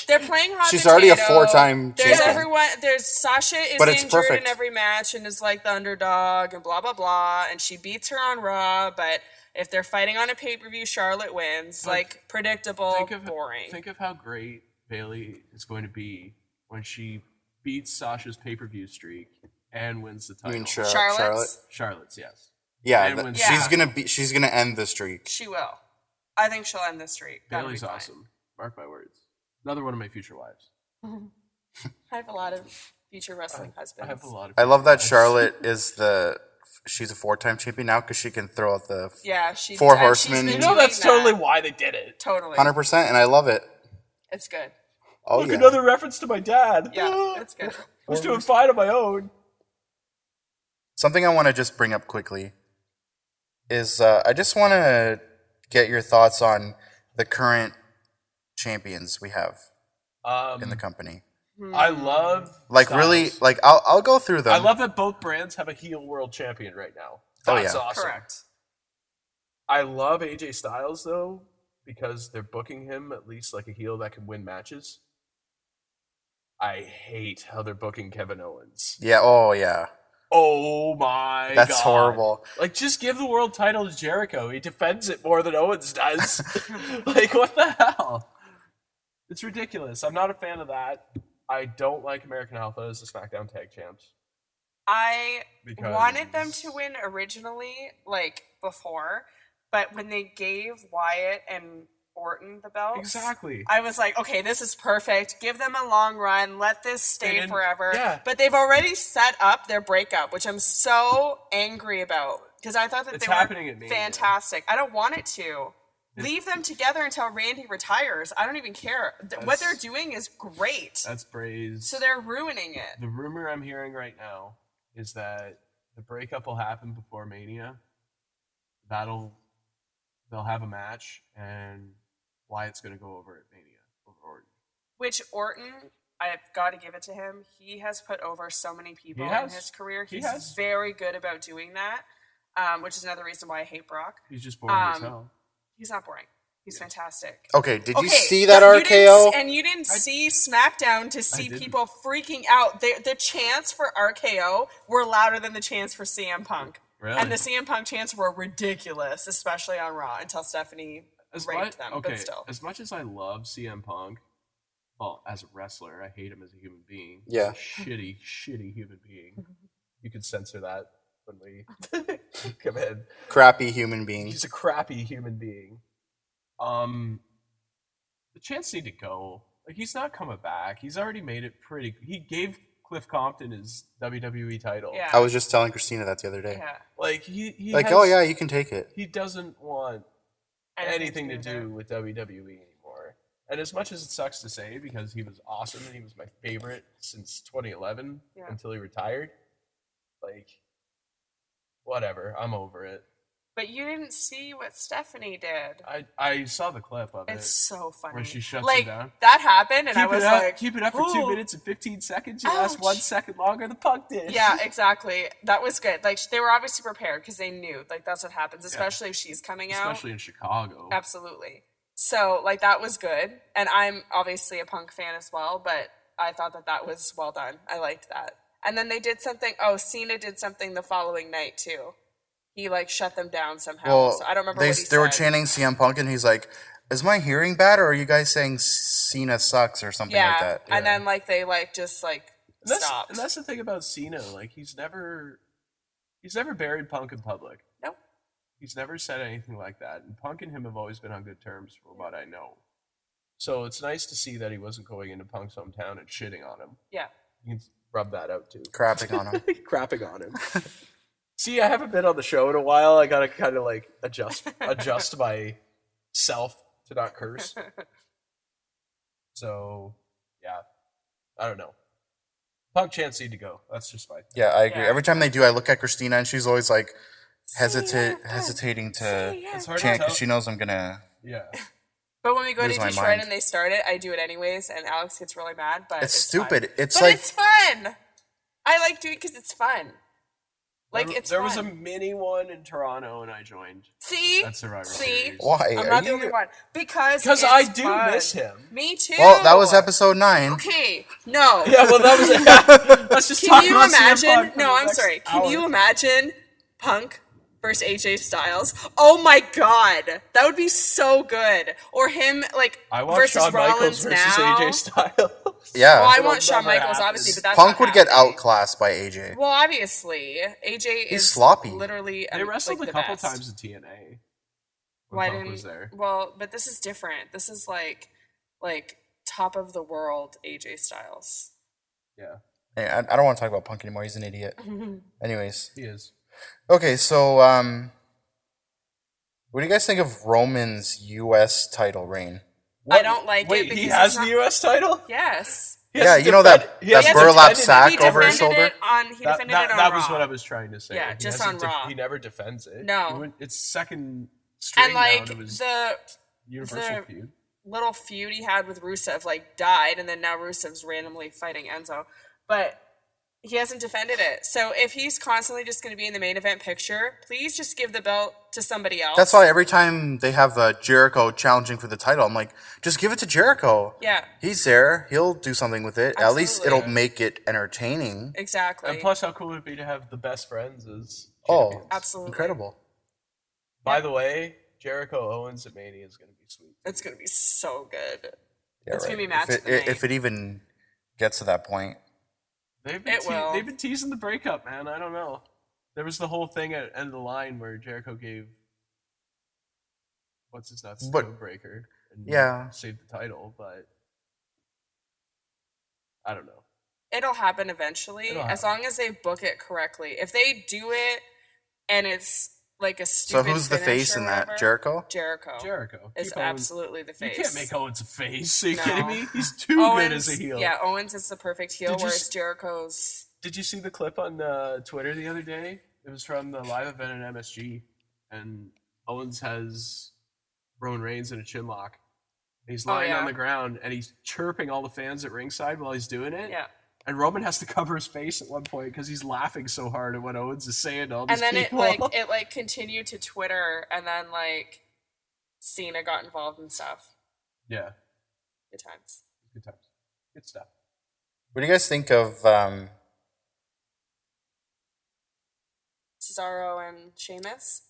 They're playing hot She's potato. already a 4-time There's champion. everyone. There's Sasha is But it's injured perfect. in every match and is like the underdog and blah blah blah. And she beats her on Raw, but if they're fighting on a pay per view, Charlotte wins. Like predictable, boring. Think of how great Bailey is going to be when she beats Sasha's pay-per-view streak and wins the You title. mean Charlotte's. Charlotte? Charlotte's, yes. Yeah, And when- she's gonna end the streak. She will. I think she'll end this streak. That'll be Bailey's fine. awesome. Mark my words. Another one of my future wives. I have a lot of future wrestling husbands. I have a lot of. I love that future wives. Charlotte is she's a 4-time champion now because she can throw out the Yeah, she. Four and she's Horsemen. been You You know doing that's that. totally why they did it. Totally. 100%, and I love it. It's good. Oh Look, yeah. another reference to my dad. Yeah, it's good. I was doing fine on my own. Something I want to just bring up quickly is I just want to get your thoughts on the current champions we have in the company. I love Like Styles. really, like I'll go through them. I love that both brands have a heel world champion right now. Oh, That's yeah. awesome. Correct. I love AJ Styles though because they're booking him at least like a heel that can win matches. I hate how they're booking Kevin Owens. Yeah. Oh yeah. Oh my god. That's horrible. Like just give the world title to Jericho. He defends it more than Owens does. Like what the hell? It's ridiculous. I'm not a fan of that. I don't like American Alpha as the SmackDown Tag Champs. I Because- wanted them to win originally, like before, but when they gave Wyatt and Orton the belts, Exactly. I was like, okay, this is perfect. Give them a long run. Let this stay didn't- forever. yeah. But they've already set up their breakup, which I'm so angry about because I thought that It's they happening were at Mania. fantastic. I don't want it to. Leave them together until Randy retires. I don't even care. What they're doing is great. That's praise. So they're ruining it. The rumor I'm hearing right now is that the breakup will happen before Mania. They'll have a match, and Wyatt's going to go over at Mania over Orton. Which Orton, I've got to give it to him. He has put over so many people He in has. his career. He He's has. very good about doing that, which is another reason why I hate Brock. He's just boring as Um, hell. He's not boring. He's fantastic. Okay. Did you Okay, see that but you didn't RKO? and you didn't see SmackDown to see didn't. people freaking out. The chants for RKO were louder than the chants for CM Punk. Really? And the CM Punk chants were ridiculous, especially on Raw, until Stephanie raped them. Okay, But still. as much as I love CM Punk, well, as a wrestler, I hate him as a human being. Yeah. He's a shitty human being. You could censor that when we come in. Crappy human being. He's a crappy human being. The chance need to go. Like he's not coming back. He's already made it pretty. He gave Cliff Compton his WWE title. Yeah. I was just telling Christina that the other day. Yeah. Like he Like, has- oh yeah, you can take it. he doesn't want anything to do with WWE anymore. And as much as it sucks to say, because he was awesome and he was my favorite since 2011 Yeah. until he retired, like, whatever, I'm over it. But you didn't see what Stephanie did. I saw the clip of It's it. so funny. Where she shuts like, him down. That happened, and I was like, keep it up for 2 "Ooh." minutes and 15 seconds. You last Ouch. 1 second longer than Punk did. Yeah, exactly. That was good. Like they were obviously prepared because they knew like that's what happens, especially if she's coming out. Especially in Chicago. Absolutely. So like that was good, and I'm obviously a Punk fan as well. But I thought that was well done. I liked that. And then they did something. Oh, Cena did something the following night too. He like shut them down somehow. Well, so I don't remember they what he they were said. chanting CM Punk, and he's like, "Is my hearing bad, or are you guys saying Cena sucks or something Yeah, like that?" and then like they like just like stopped. And that's the thing about Cena. Like he's never buried Punk in public. Nope. He's never said anything like that. And Punk and him have always been on good terms for what I know. So it's nice to see that he wasn't going into Punk's hometown and shitting on him. Yeah. You can rub that out too. Crapping on him. Crapping on him. See, I haven't been on the show in a while. I gotta kind of like adjust myself to not curse. So, yeah, I don't know. Punk chance need to go. That's just my thing. Yeah, I agree. Yeah. Every time they do, I look at Christina, and she's always like hesitating to It's hard chant to tell. because she knows I'm gonna. Yeah, But when we go Lose to my Detroit mind. and they start it, I do it anyways, and Alex gets really mad. But It's fine. stupid. It's But like it's fun. I like doing it because it's fun. Like it's there fun. was a mini one in Toronto, and I joined. See, That Survivor see, Series. why? I'm Are not the you- only one because I it's do fun. miss him. Me too. Well, that was episode 9. Okay, no. Yeah, well, that was. Let's just talk Can you about CM imagine? Punk for No, the I'm next sorry. Can hour. you imagine Punk versus AJ Styles? Oh my god, that would be so good. Or him like I want versus Shawn Rollins Michaels versus now. AJ Styles. Yeah. Well, I It'll want Shawn never Michaels, happen. obviously, but that's Punk not would get happening. outclassed by AJ. Well, obviously, AJ He's is sloppy. Literally, They wrestled like, a the couple best. times in TNA. When Why Punk didn't? was there. Well, but this is different. This is like top of the world AJ Styles. Yeah, Hey, I don't want to talk about Punk anymore. He's an idiot. Anyways, he is. okay, so what do you guys think of Roman's U.S. title reign? I don't like Wait, it because he he's has not- the U.S. title? Yes. He Yeah, hasn't you know that defended- he hasn't burlap defended it. sack He over his defended shoulder. it on. He That, defended it on that Raw. was what I was trying to say. Yeah, He just hasn't on Raw. He never defends it. No. It's second string And like now. It was the Universal feud. little feud he had with Rusev like died, and then now Rusev's randomly fighting Enzo, but he hasn't defended it. So if he's constantly just going to be in the main event picture, please just give the belt to somebody else. That's why every time they have Jericho challenging for the title, I'm like, just give it to Jericho. Yeah, He's there. He'll do something with it. At least Absolutely. it'll make it entertaining. exactly. And plus, how cool would it be to have the best friends as Oh, champions? Absolutely. incredible. By the way, Jericho Owens at Mania is going to be sweet. It's going to be so good. Yeah, It's gonna be right. match if of the night. if it even gets to that point. It will. They've been teasing the breakup, man. I don't know. There was the whole thing at end of the line where Jericho gave what's his nuts But- code breaker and Yeah. saved the title, but I don't know. It'll happen eventually, It'll as happen. long as they book it correctly. If they do it and it's like a So stupid who's the finish face or in that? whatever, Jericho? Jericho. Jericho is Keep Owens- absolutely the You face. can't make Owens a face. Are you No. kidding me? He's too Owens, good as a heel. Yeah, Owens is the perfect heel, Did you whereas s- Jericho's. Did you see the clip on Twitter the other day? It was from the live event at MSG, and Owens has Roman Reigns in a chin lock. He's lying yeah. on the ground, and he's chirping all the fans at ringside while he's doing it. Yeah. And Roman has to cover his face at one point because he's laughing so hard at what Owens is saying to all these And then people. it like continued to Twitter, and then like Cena got involved and stuff. yeah, Good times. good times, good stuff. What do you guys think of Cesaro and Sheamus.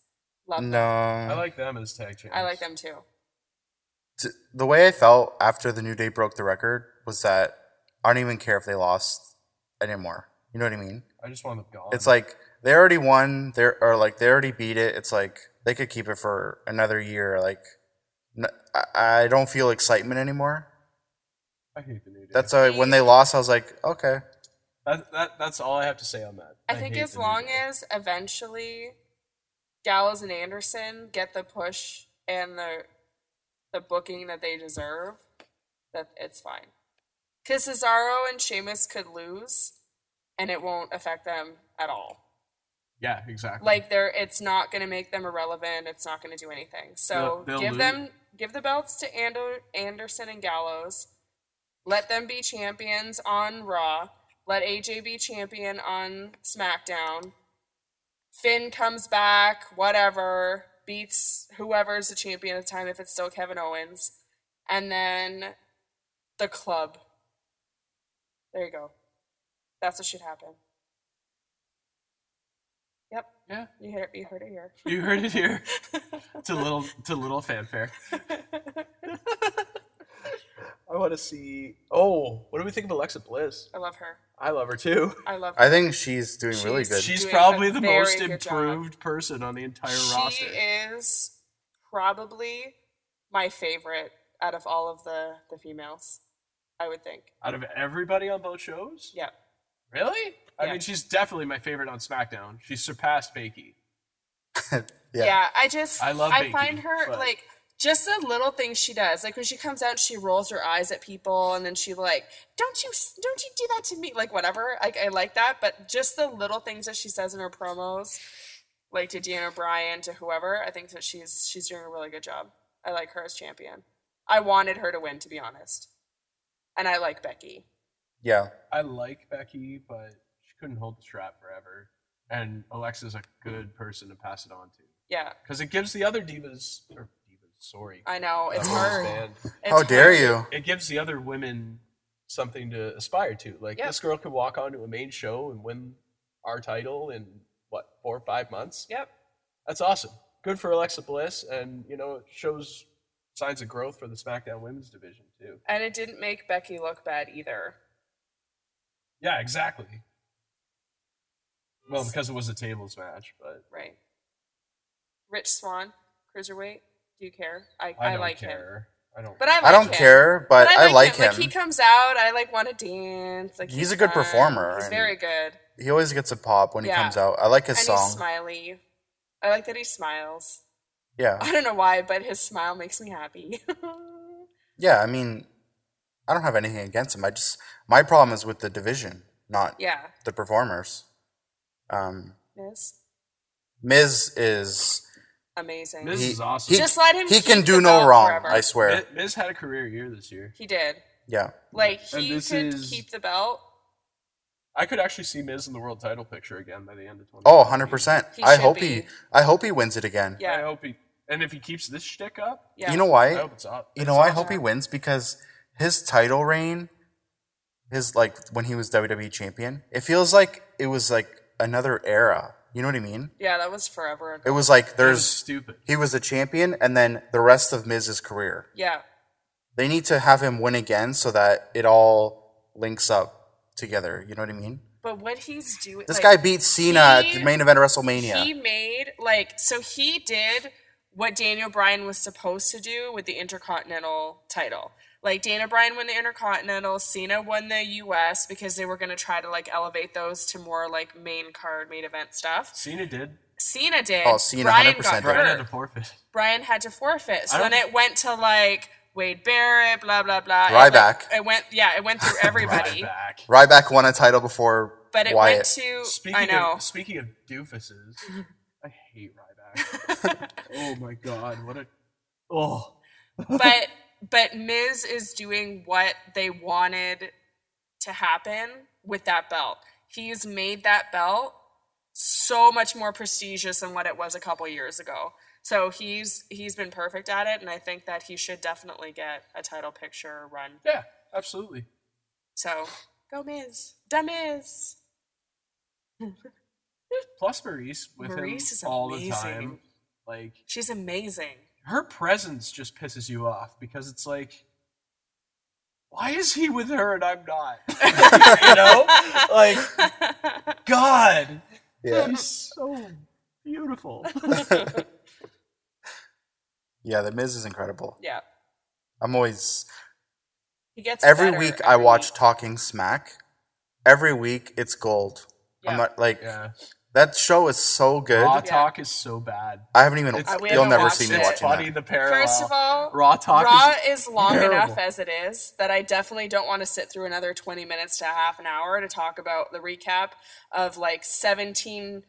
Love them. no I like them as tag champions. I like them too. the way I felt after the New Day broke the record was that I don't even care if they lost anymore. You know what I mean? I just want them gone. It's like they already won, they already beat it. It's like they could keep it for another year. Like I don't feel excitement anymore. I hate the New Day. That's why when they lost, I was like, okay. That's all I have to say on that. I think hate as the New long Day. as eventually Gallows and Anderson get the push and the booking that they deserve, that it's fine. Because Cesaro and Sheamus could lose, and it won't affect them at all. Yeah, exactly. Like it's not going to make them irrelevant. It's not going to do anything. So They'll give the belts to Anderson and Gallows. Let them be champions on Raw. Let AJ be champion on SmackDown. Finn comes back, whatever, beats whoever's the champion at the time, if it's still Kevin Owens. And then the club. There you go. That's what should happen. Yep. Yeah. You heard it here. You heard it here. to little fanfare. I want to see. Oh, what do we think of Alexa Bliss? I love her. I love her too. I love her. I think she's doing really good. She's doing probably a the very most good job. improved person on the entire She roster. is probably my favorite out of all of the females, I would think. Out of everybody on both shows? Yeah. Really? I Yeah. mean, she's definitely my favorite on SmackDown. She's surpassed Becky. Yeah, I love Becky, find her but- like just the little things she does. Like when she comes out, she rolls her eyes at people, and then she like, don't you do that to me? Like whatever. Like I like that, but just the little things that she says in her promos, like to Daniel Bryan, to whoever, I think that she's doing a really good job. I like her as champion. I wanted her to win, to be honest, and I like Becky. Yeah. I like Becky, but she couldn't hold the strap forever. And Alexa's a good person to pass it on to. Yeah, Because it gives the other sorry. I know it's Oh. hard. Man. It's How dare hard. you? It gives the other women something to aspire to. Like, Yep. this girl could walk onto a main show and win our title in, 4 or 5 months? Yep. That's awesome. Good for Alexa Bliss, and, it shows signs of growth for the SmackDown women's division, too. And it didn't make Becky look bad either. Yeah, exactly. Well, because it was a tables match, but Right. Rich Swann, cruiserweight. Do you care? I I don't like him. care. I don't. But I like I don't him. care, but I like him. Like he comes out, I like want to dance. Like He's a good fun. performer, He's and very good, He always gets a pop when he Yeah. comes out. I like his and song. he's smiley. I like that he smiles. Yeah. I don't know why, but his smile makes me happy. Yeah, I mean, I don't have anything against him. My problem is with the division, not Yeah. the performers. Miz? Miz is Amazing. Miz he, is awesome. he, Just let him he keep can the do no belt wrong. forever. I swear. Miz had a career year this year. He did. Yeah. Like, And he this could is- keep the belt. I could actually see Miz in the world title picture again by the end of 2020. Oh, 100%. He I should hope be. I hope he wins it again. Yeah. I hope he, and if he keeps this shtick up, Yeah. You know I why? hope it's up. You know, I hope he wins because his title reign, his like when he was WWE champion, it feels like it was like another era. You know what I mean? Yeah, that was forever It ago. was like It was there's stupid. he was a champion, and then the rest of Miz's career. Yeah. They need to have him win again so that it all links up together. You know what I mean? But what he's doing. This like, guy beat Cena at he- the main event of WrestleMania. He made, like, so he did what Daniel Bryan was supposed to do with the Intercontinental title. Like, Daniel Bryan won the Intercontinental, Cena won the US because they were going to try to, like, elevate those to more, like, main card, main event stuff. Cena did. Cena did. Oh, Cena Bryan 100% got did. Brian had hurt. to forfeit. Bryan had to forfeit. So I then don't- it went to, like, Wade Barrett, blah, blah, blah. Ryback. It went through everybody. Right back. Ryback won a title before But it Wyatt. went to, Speaking I know. Speaking of doofuses, I hate Ryback. Oh my god, what a oh. but Miz is doing what they wanted to happen with that belt. He's made that belt so much more prestigious than what it was a couple years ago. So he's been perfect at it, and I think that he should definitely get a title picture run. Yeah, absolutely. So go Miz, da Miz. Plus Maurice with Maurice is him all amazing. the time. Like She's amazing. her presence just pisses you off because it's like, why is he with her and I'm not? You know, like God, Yeah. he's so beautiful. Yeah, the Miz is incredible. Yeah, I'm always he gets every better week I every watch week. Talking Smack. Every week it's gold. Yeah. I'm not like Yeah, that show is so good. Raw Yeah. talk is so bad. I haven't even. It's- we You'll haven't never watched see me it. It's watching funny that. the parallel. First of all, Raw talk Raw is is long terrible. enough as it is that I definitely don't want to sit through another 20 minutes to half an hour to talk about the recap of like 17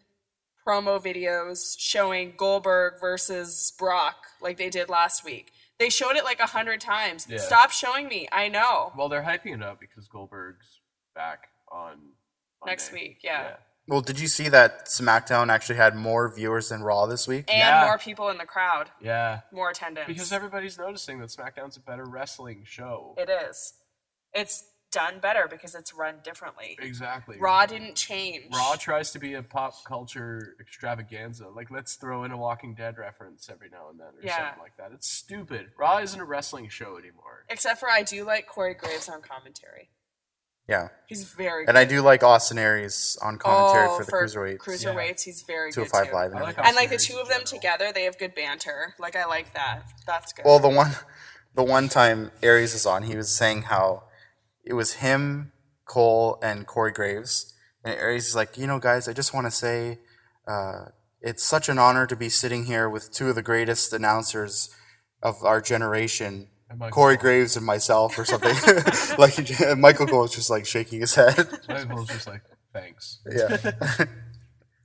promo videos showing Goldberg versus Brock like they did last week. They showed it like 100 times. Yeah. Stop showing me. I know. Well, they're hyping it up because Goldberg's back on Monday. Next week, yeah. Well, did you see that SmackDown actually had more viewers than Raw this week? And Yeah. more people in the crowd, Yeah. more attendance. Because everybody's noticing that SmackDown's a better wrestling show. It is. It's done better because it's run differently. Exactly. Raw didn't change. Raw tries to be a pop culture extravaganza. Like, let's throw in a Walking Dead reference every now and then or Yeah. something like that. It's stupid. Raw isn't a wrestling show anymore. Except for I do like Corey Graves on commentary. Yeah, He's very and I do like Austin Aries on commentary Oh, for the cruiserweights. Cruiserweights, he's very good 205 too. Live. I like And like the Austin two Aries of them in general. together, they have good banter. Like I like that. That's good. Well, the one time Aries was on, he was saying how it was him, Cole, and Corey Graves, and Aries is like, guys, I just want to say, it's such an honor to be sitting here with two of the greatest announcers of our generation, And Michael Corey Cole. Graves and myself, or something. Like Michael Cole was just like shaking his head. Michael Cole's just like, thanks. Yeah,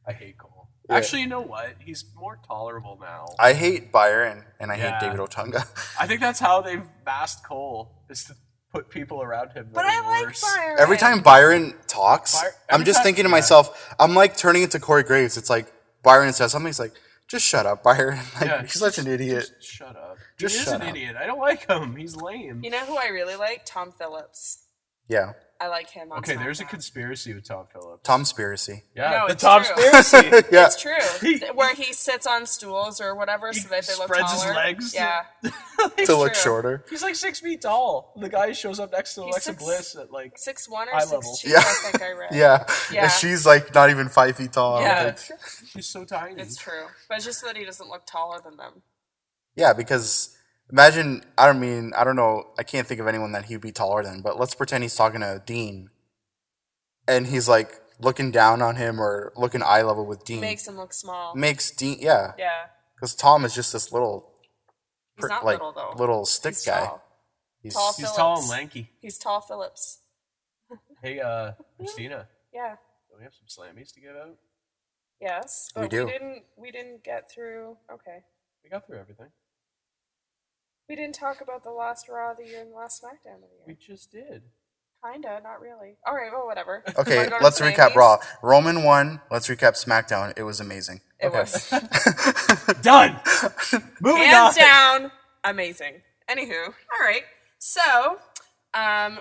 I hate Cole. Yeah. Actually, you know what? He's more tolerable now. I hate Byron and I Yeah. hate David Otunga. I think that's how they've masked Cole, is to put people around him that but are I like worse. Byron. Every time Byron talks, Byron- I'm every just time- thinking to yeah. myself, I'm like turning it to Corey Graves. It's like Byron says something, he's like, just shut up, Byron. Like, Yeah, you're such an idiot. Just shut up. Just he is shut an up. idiot. I don't like him. He's lame. You know who I really like? Tom Phillips. Yeah, I like him on Okay, there's a SmackDown. conspiracy with Tom Phillips. Tom Spiracy. Yeah, No, the it's Tom true. Spiracy. Yeah, It's true. He- Where he sits on stools or whatever He so that they look spreads taller. his legs. Yeah. to look true. shorter. He's like 6 feet tall. The guy shows up next to He's Alexa 6'1" Bliss at like 6'1" Eye or level. 6'2", Yeah. I think I read. Yeah. Yeah. And she's like not even 5 feet tall. I don't Yeah. think. he's so tiny. It's true. But it's just that he doesn't look taller than them. Yeah, because imagine, I don't know, I can't think of anyone that he'd be taller than, but let's pretend he's talking to Dean. And he's like looking down on him or looking eye level with Dean. Makes him look small. Makes Dean, yeah. Yeah. Because Tom is just this little, He's not like, little, though. little stick He's guy. tall. Tall He's tall and Phillips. lanky. He's Tall Phillips. Hey, Christina, Yeah. don't we have some slammies to give out? Yes, but We do. We didn't get through. Okay. We got through everything. We didn't talk about the last Raw of the year and the last SmackDown of the We year. just did. Kinda, not really. All right, well, whatever. Okay, Wanna go to let's recap Slammies? Raw. Roman won. Let's recap SmackDown. It was amazing. It was Done. Moving hands on. down amazing. Anywho, all right. So,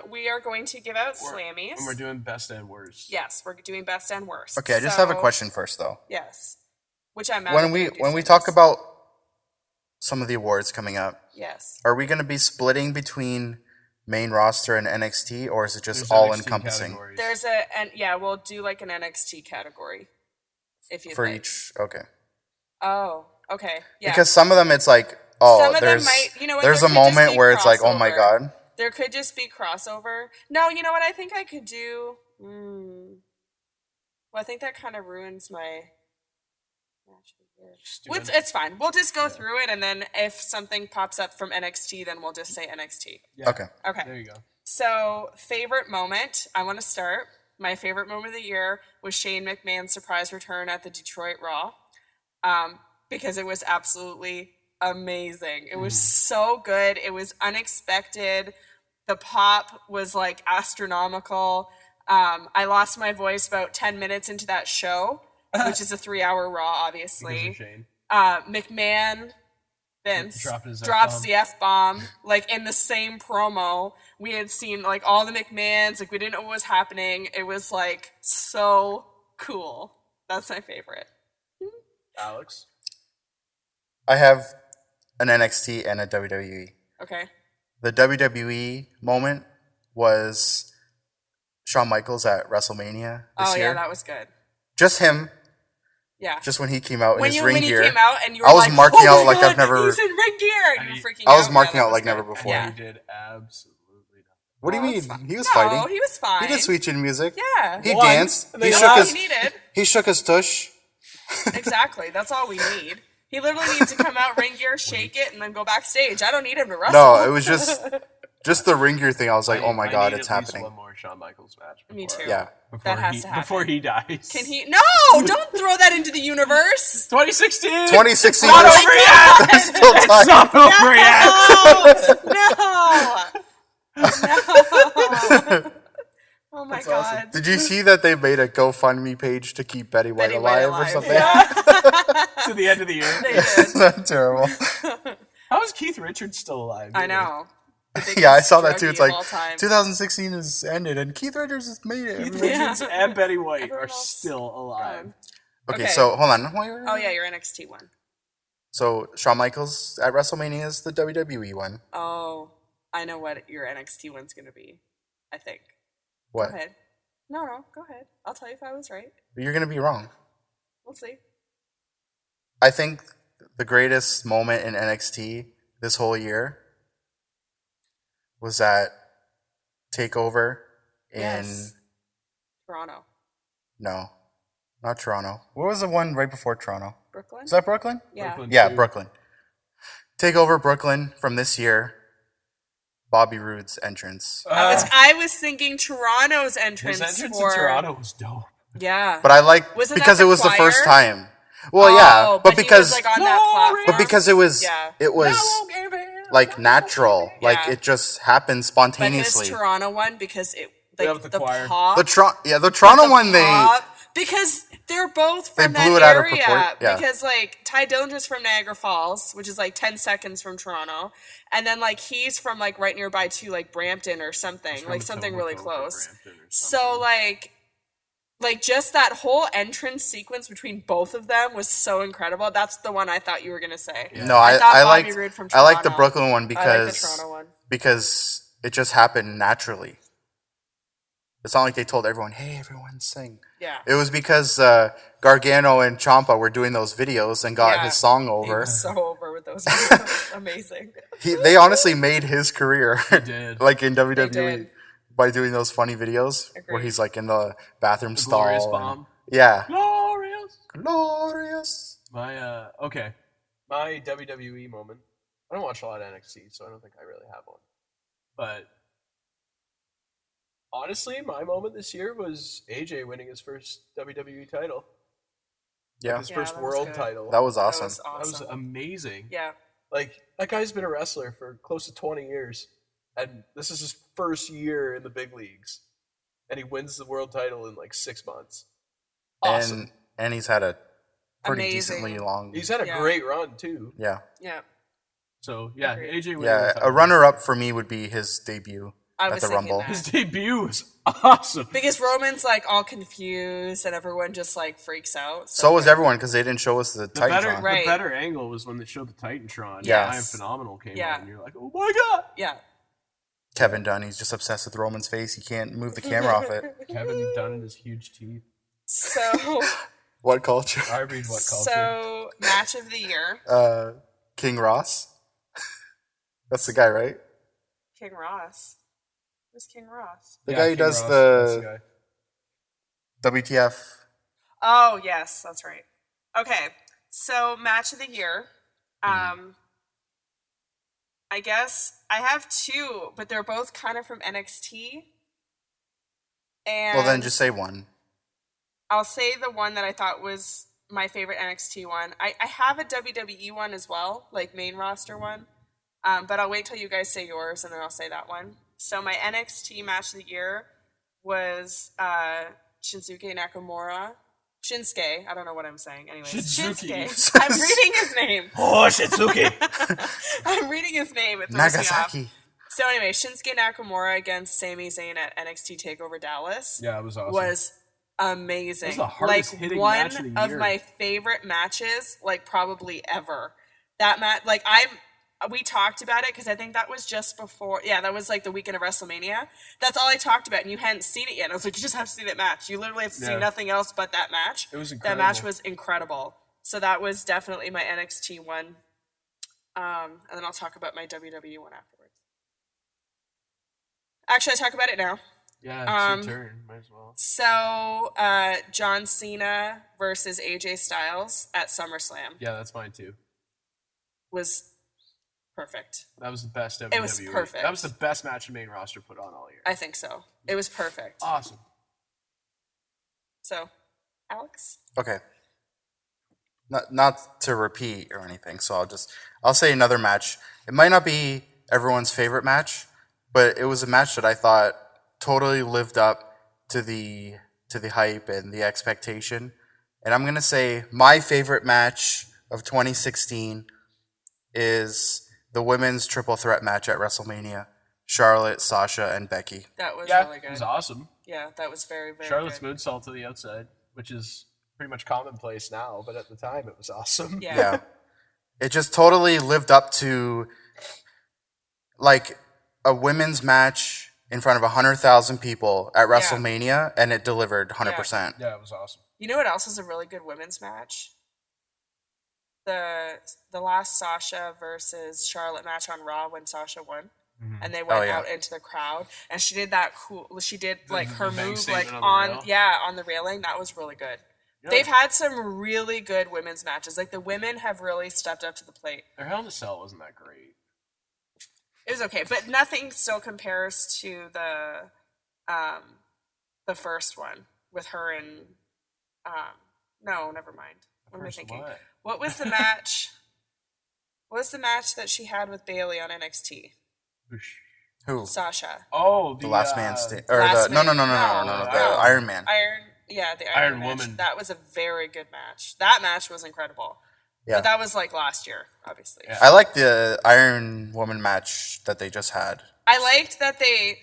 we are going to give out Slammies. And we're doing best and worst. Yes, we're doing best and worst. Okay, I just have a So, question first, though. Yes, which I'm mad When at we gonna do when we Slammies. talk about some of the awards coming up, yes, are we going to be splitting between main roster and NXT, or is it just There's all NXT encompassing categories. there's we'll do like an NXT category if you for like. each? Okay, Oh, okay, yeah. because some of them it's like, oh, Some of them there's might, you know what, there's there a could just moment be where it's like, oh my crossover. god. There could just be crossover. No, you know what? I think I could do. Well, I think that kind of ruins my match of the year. Just do it. It's fine. We'll just go through it, and then if something pops up from NXT, then we'll just say NXT. Yeah. Okay. Okay. There you go. So, favorite moment. I want to start. My favorite moment of the year was Shane McMahon's surprise return at the Detroit Raw, because it was absolutely amazing. It was so good. It was unexpected. The pop was like astronomical. I lost my voice about 10 minutes into that show, which is a 3-hour Raw, Because obviously. of Shane. McMahon, Vince, Dropping his drops F-bomb. the F-bomb, like in the same promo. We had seen like all the McMahons, like we didn't know what was happening. It was like so cool. That's my favorite. Alex. I have an NXT and a WWE. Okay. The WWE moment was Shawn Michaels at WrestleMania this Oh year. yeah, that was good. Just him, Yeah. just when he came out in when his ring he gear. came out and you were I was like, marking oh out my like I've God, never- he's in ring gear. And you were freaking I was out. marking Yeah, that out like was never good. before. Yeah. He did absolutely nothing. What do you Oh, mean? it's fine. He was No, fighting. he was fine. He did sweet chin music. Yeah. He One, danced. and He they shook That's all his. he needed. He shook his tush. Exactly. That's all we need. He literally needs to come out ring gear, shake it, and then go backstage. I don't need him to wrestle. No, it was just the ring gear thing. I was like, oh my I god, need it's at least happening. one more Shawn Michaels match. Me before- too. Yeah. Before That has he, to happen. Before he dies. Can he? No! Don't throw that into the universe. 2016. 2016. Not there's- over yet. there's still It's time. not over yet. No! Oh my That's god. awesome. Did you see that they made a GoFundMe page to keep Betty White, Betty White alive, or alive. something? Yeah. To the end of the year. They did. Isn't that terrible? How is Keith Richards still alive? I know. The biggest Yeah, I saw that too. druggie It's of like all time. 2016 has ended and Keith Richards has made it. Keith Yeah. Richards and Betty White Everyone are else still alive. gone. Okay, Okay. so hold on. Oh yeah, your NXT one. So Shawn Michaels at WrestleMania is the WWE one. Oh, I know what your NXT one's gonna be. I think. What? Go ahead. No, go ahead. I'll tell you if I was right. You're gonna be wrong. We'll see. I think the greatest moment in NXT this whole year was that Takeover in Yes. Toronto, no, not Toronto. What was the one right before Toronto? Brooklyn. Is that Brooklyn? Yeah. Brooklyn Yeah, too. Brooklyn. Takeover Brooklyn from this year. Bobby Roode's entrance. I was thinking Toronto's His entrance, entrance for in Toronto was dope. Yeah. But I like Wasn't that because the it was the first choir? time. Well, yeah, Oh, but he because was, like, on that platform. but because it was Yeah. it was like natural, like Yeah. it just happened But his spontaneously. Toronto one, because it Yeah, like with the choir. pop. The Toronto the one, they pop, because they're both They from blew that it out of area. proport, yeah. Because like Ty Dillinger's from Niagara Falls, which is like 10 seconds from Toronto, and then like he's from like right nearby too, like Brampton or something, like something really close. So like just that whole entrance sequence between both of them was so incredible. That's the one I thought you were gonna say. no, I thought I Bobby liked Roode from I liked the Toronto. Brooklyn one I like the because Toronto one. because it just happened naturally. It's not like they told everyone, "Hey, everyone, sing." Yeah. It was because Gargano and Ciampa were doing those videos and got Yeah. his song He over. was so over with those videos. Amazing. They honestly made his career, did. like in WWE, did. by doing those funny videos where Agreed. he's like in the bathroom The stall. glorious and- bomb. Yeah, Glorious. glorious. My okay. My WWE moment. I don't watch a lot of NXT, so I don't think I really have one. but Honestly, my moment this year was AJ winning his first WWE title. Yeah, His Yeah, first that was world good. title. that was That awesome. was that was awesome. amazing. Yeah. Like, that guy's been a wrestler for close to 20 years. And this is his first year in the big leagues. And he wins the world title in like 6 months. Awesome. And he's had a pretty Amazing. decently long. He's had a Yeah. great run, too. Yeah, Yeah. So yeah, Agreed. AJ winning yeah. the A title. runner-up for me would be his debut I at was the thinking Rumble. that. His debut was awesome. Because Roman's like all confused and everyone just like freaks out. So was good. everyone because they didn't show us the Titantron. Right. The better angle was when they showed the Titantron. Yes. I Am Phenomenal came Yeah. on. And you're like, oh my god. Yeah. Kevin Dunn, he's just obsessed with Roman's face. He can't move the camera off it. Kevin Dunn and his huge teeth. So What culture? I read what culture. so match of the year, King Ross. That's the guy, right? King Ross. Who's King Ross? The Yeah, guy who King does Ross, that's the the guy. WTF. Oh yes, that's right. Okay, so match of the year. I guess I have two, but they're both kind of from NXT. And Well, then just say one. I'll say the one that I thought was my favorite NXT one. I have a WWE one as well, like main roster one. But I'll wait till you guys say yours and then I'll say that one. So my NXT match of the year was Shinsuke Nakamura. Shinsuke. I don't know what I'm saying. Anyways, Shinsuke. Shinsuke. I'm reading his name. Oh, Shinsuke! I'm reading his name. It throws me off. Nagasaki. So anyway, Shinsuke Nakamura against Sami Zayn at NXT TakeOver Dallas Yeah, it was awesome. was amazing. That was the hardest like hitting one match of the year. my favorite matches, like probably ever. That match, like we talked about it because I think that was just before. Yeah, that was like the weekend of WrestleMania. That's all I talked about, and you hadn't seen it yet. I was like, you just have to see that match. You literally have to see Yeah. nothing else but that match. It was That incredible. match was incredible. So that was definitely my NXT one. And then I'll talk about my WWE one afterwards. Actually, I talk about it now. Yeah, it's your turn. Might as well. So, John Cena versus AJ Styles at SummerSlam Yeah, that's mine too. was perfect. That was the best WWE. It was perfect. That was the best match the main roster put on all year. I think so. It was perfect. Awesome. So, Alex? Okay. Not to repeat or anything, so I'll say another match. It might not be everyone's favorite match, but it was a match that I thought totally lived up to the hype and the expectation. And I'm gonna say my favorite match of 2016 is the women's triple threat match at WrestleMania: Charlotte, Sasha, and Becky. That was Yeah, really It good. was awesome. Yeah, that was very, very Charlotte's good. moonsault to the outside, which is Pretty much commonplace now, but at the time it was awesome. Yeah. Yeah. It just totally lived up to like a women's match in front of 100,000 people at WrestleMania, and it delivered 100%. yeah, it was awesome. You know what else is a really good women's match? The last Sasha versus Charlotte match on Raw when Sasha won. And they went Oh, yeah. out into the crowd, and she did that cool. She did like her the bank move, like statement on the rail? on the railing. That was really good. Yeah. They've had some really good women's matches. Like the women have really stepped up to the plate. Their Hell in a Cell wasn't that great. It was okay, but nothing still compares to the first one with her and no, never mind. What am I First thinking? what? What was the match? What was the match that she had with Bailey on NXT? Who? Sasha. Oh, The Last Man Stand. Or Last the no, Man- no, no, the no. Iron Man. The Iron Iron match. Woman. That was a very good match. That match was incredible. Yeah. But that was like last year, obviously. Yeah. I like the Iron Woman match that they just had. I liked that they.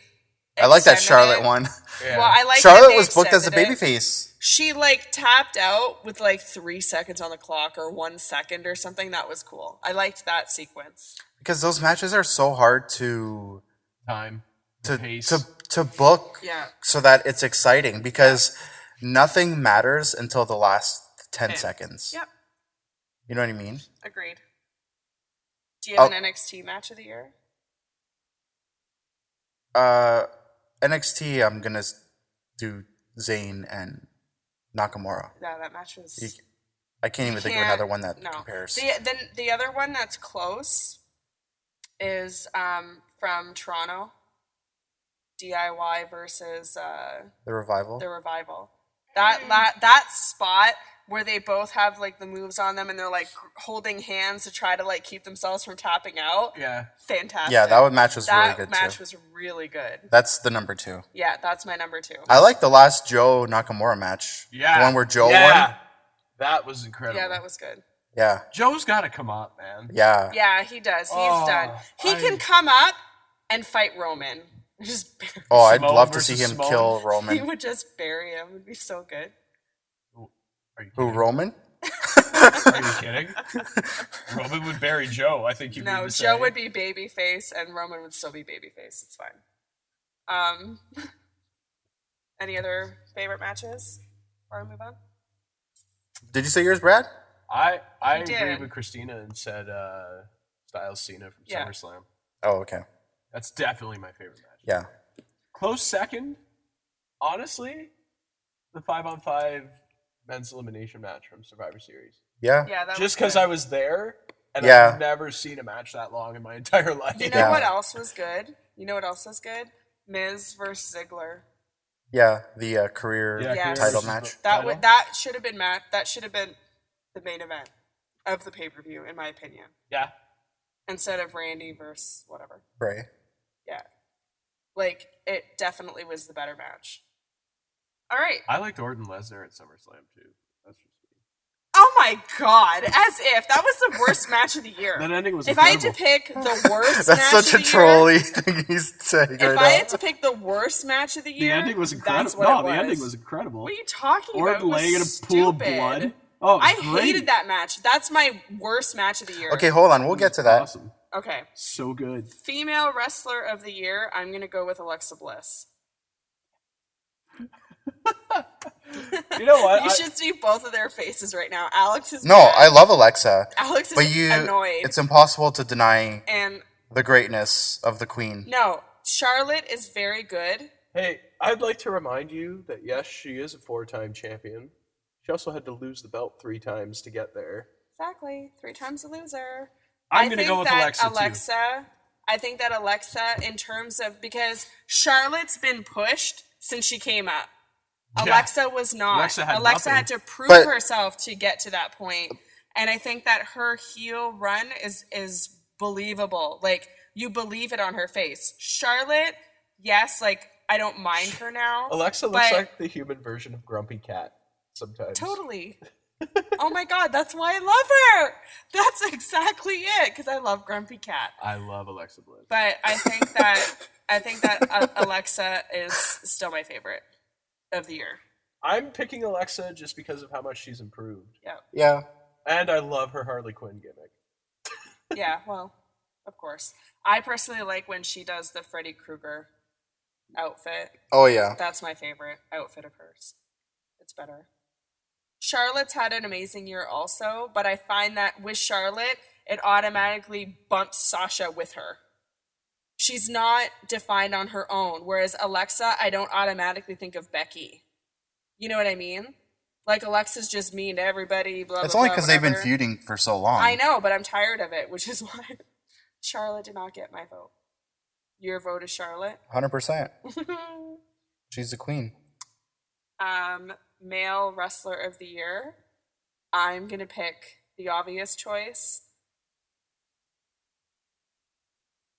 I like that extended Charlotte it. one. Yeah. Well, I like that Charlotte they was booked as a extended it. babyface. She like tapped out with like 3 seconds on the clock or 1 second or something. That was cool. I liked that sequence. Because those matches are so hard to time. to Pace. to book Yeah. so that it's exciting, because nothing matters until the last 10 Okay. seconds. Yep. You know what I mean? Agreed. Do you have Oh. an NXT match of the year? NXT, I'm gonna do Zayn and Nakamura. Yeah, that match was. You- I can't even think of can't- another one that no. compares. The other one that's close is from Toronto, DIY versus The Revival. the Revival. That spot where they both have like the moves on them and they're like holding hands to try to like keep themselves from tapping out. Yeah. Fantastic. Yeah, that match was really good That match too. was really good. That's the number 2. Yeah, that's my number 2. I like the last Joe Nakamura match. Yeah. The one where Joe Yeah. won. That was incredible. Yeah, that was good. Yeah. Joe's got to come up, man. Yeah. Yeah, he does. He's Oh, done. He can come up and fight Roman. Just Oh, I'd Simone love to see versus him Simone. kill he Roman. would just bury him. It'd be so good. Are you Who, kidding? Roman? Are you kidding? Roman would bury Joe. I think you No, mean to Joe say. would be babyface and Roman would still be babyface. It's fine. Any other favorite matches? Before we move on? Did you say yours, Brad? I He agree did. with Christina and said Styles Cena from Yeah. SummerSlam. Oh, okay. That's definitely my favorite match. Yeah. Close second, honestly, the 5-on-5 men's elimination match from Survivor Series. Yeah. Yeah, that Just was because good. I was there and Yeah. I've never seen a match that long in my entire life. You know Yeah. what else was good? You know what else was good? Miz versus Ziggler. Yeah. The career Yes. title versus match. the That title. that should have been That should have been the main event of the pay-per-view, in my opinion, Yeah. instead of Randy versus whatever. Bray. Yeah, like it definitely was the better match. All right. I liked Orton Lesnar at SummerSlam too. That's just me. Oh my god! As if that was the worst match of the year. That ending was If I had incredible. to pick the worst That's match such a of the trolly year, thing he's saying if right I now. had to pick the worst match of the The year, ending was that's incredible. what No, it the was. ending was incredible. What are you talking about? Orton It was laying in a pool of stupid. blood. Oh, it was I great. hated that match. That's my worst match of the year. Okay, hold on. We'll get to that. Awesome. Okay. So good. Female wrestler of the year, I'm gonna go with Alexa Bliss. You know what? You should see both of their faces right now. Alex is No, mad. I love Alexa, Alex is but annoyed. it's impossible to deny And the greatness of the queen. no, Charlotte is very good. Hey, I'd like to remind you that yes, she is a 4-time champion. She also had to lose the belt 3 times to get there. Exactly. 3 times a loser. I'm I gonna think go with that Alexa, too. I think that Alexa, in terms of, because Charlotte's been pushed since she came up. Yeah. Alexa was not. Alexa had Alexa had nothing. to prove But- herself to get to that point. And I think that her heel run is believable. Like, you believe it on her face. Charlotte, yes, like, I don't mind her now. Alexa looks but- like the human version of Grumpy Cat sometimes. Totally. Oh my god, that's why I love her. That's exactly it, because I love Grumpy Cat. I love Alexa Bliss. But I think that Alexa is still my favorite of the year. I'm picking Alexa just because of how much she's improved. Yeah. Yeah. And I love her Harley Quinn gimmick. Yeah, well, of course. I personally like when she does the Freddy Krueger outfit. Oh, yeah. That's my favorite outfit of hers. It's better. Charlotte's had an amazing year also, but I find that with Charlotte, it automatically bumps Sasha with her. She's not defined on her own, whereas Alexa, I don't automatically think of Becky. You know what I mean? Like, Alexa's just mean to everybody, blah, It's blah, only blah, because they've been whatever. feuding for so long. I know, but I'm tired of it, which is why Charlotte did not get my vote. Your vote is Charlotte. 100%. She's the queen. Male wrestler of the year. I'm gonna pick the obvious choice.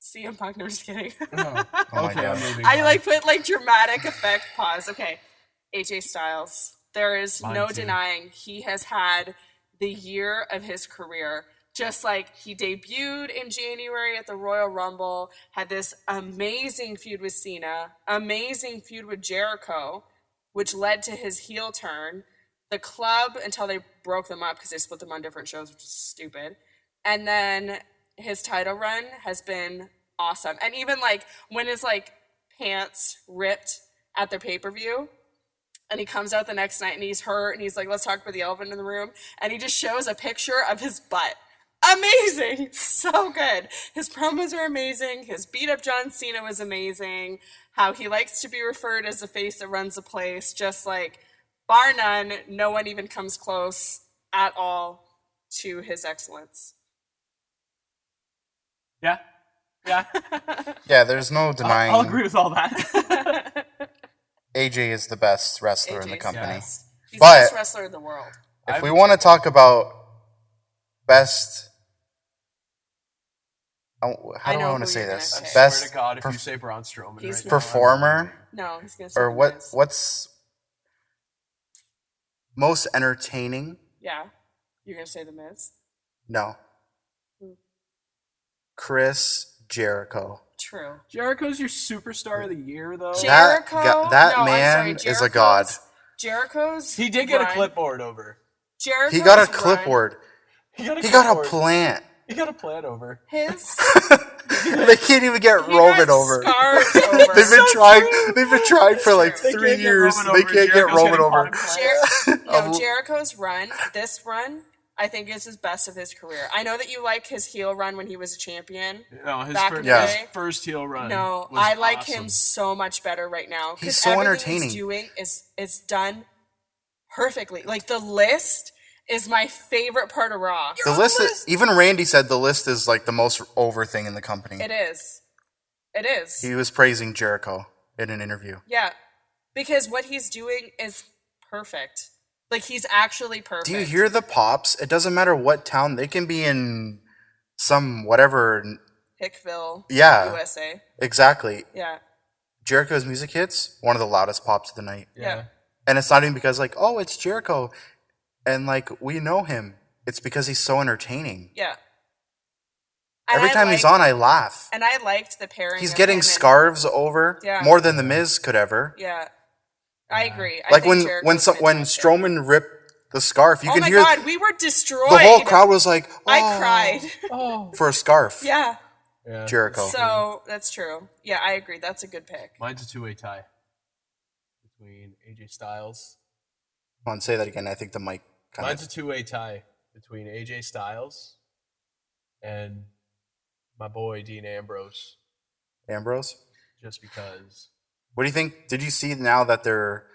CM Punk. No, I'm just kidding. Oh, Oh my okay, God. I'm moving I on. like put like dramatic effect pause. Okay, AJ Styles. There is Mine no too. denying he has had the year of his career. Just like he debuted in January at the Royal Rumble, had this amazing feud with Cena, amazing feud with Jericho, which led to his heel turn. The club until they broke them up because they split them on different shows, which is stupid. And then his title run has been awesome. And even like when his like pants ripped at the pay-per-view, and he comes out the next night and he's hurt and he's like, let's talk about the elephant in the room. And he just shows a picture of his butt. Amazing. So good. His promos are amazing. His beat up John Cena was amazing. How he likes to be referred as the face that runs the place. Just like, bar none, no one even comes close at all to his excellence. Yeah. Yeah, Yeah, there's no denying I'll agree with all that. AJ is the best wrestler in the AJ's company. best. He's But- the best wrestler in the world. If we want to talk about best, how do I I know want to who say you're gonna this? say. I Best swear to God, if perf- you say Braun Strowman, He's right now, performer? No, he's gonna say or The what? Miz. What's most entertaining? Yeah, you're gonna say The Miz. No. Hmm. Chris Jericho. True. Jericho's your superstar of the year, though. That Jericho. that no, man I'm sorry, is a god. Jericho's. He did get a run- clipboard over. Jericho's He got a run- clipboard. He got a He got a clipboard. plant. He got a plan over. His. They can't even get He Roman got over. scarves over. They've been trying. They've been trying for like They 3 can't get years. Roman They over. can't get Jericho's Roman getting over. potted plant. Jericho's run, this run, I think is his best of his career. I know that you like his heel run when he was a champion. No, his, Back first, in the his day. first heel run. No, was I like awesome. him so much better right now. 'Cause He's so everything entertaining. He's doing is done perfectly. Like the list is my favorite part of Raw. The list, even Randy said the list is like the most over thing in the company. It is. It is. He was praising Jericho in an interview. Yeah. Because what he's doing is perfect. Like he's actually perfect. Do you hear the pops? It doesn't matter what town. They can be in some whatever. Hickville, Yeah. USA. Exactly. Yeah. Jericho's music hits, one of the loudest pops of the night. Yeah. And it's not even because like, oh, it's Jericho. And like, we know him. It's because he's so entertaining. Yeah. And Every I time he's liked- on, I laugh. And I liked the pairing. He's of getting him and- scarves over Yeah. more than The Miz could ever. Yeah. I agree. I Like think when Jericho's when fantastic. Strowman ripped the scarf, you Oh can my hear god, we were destroyed. the whole crowd was like, oh, I cried. Oh. for a scarf. Yeah. Yeah. Jericho. So that's true. Yeah, I agree. That's a good pick. Mine's a two-way tie. Between AJ Styles. Come on, say that again. I think the mic kind Mine's of. a two-way tie between AJ Styles and my boy Dean Ambrose. Ambrose. Just because What do you think? Did you see now that they're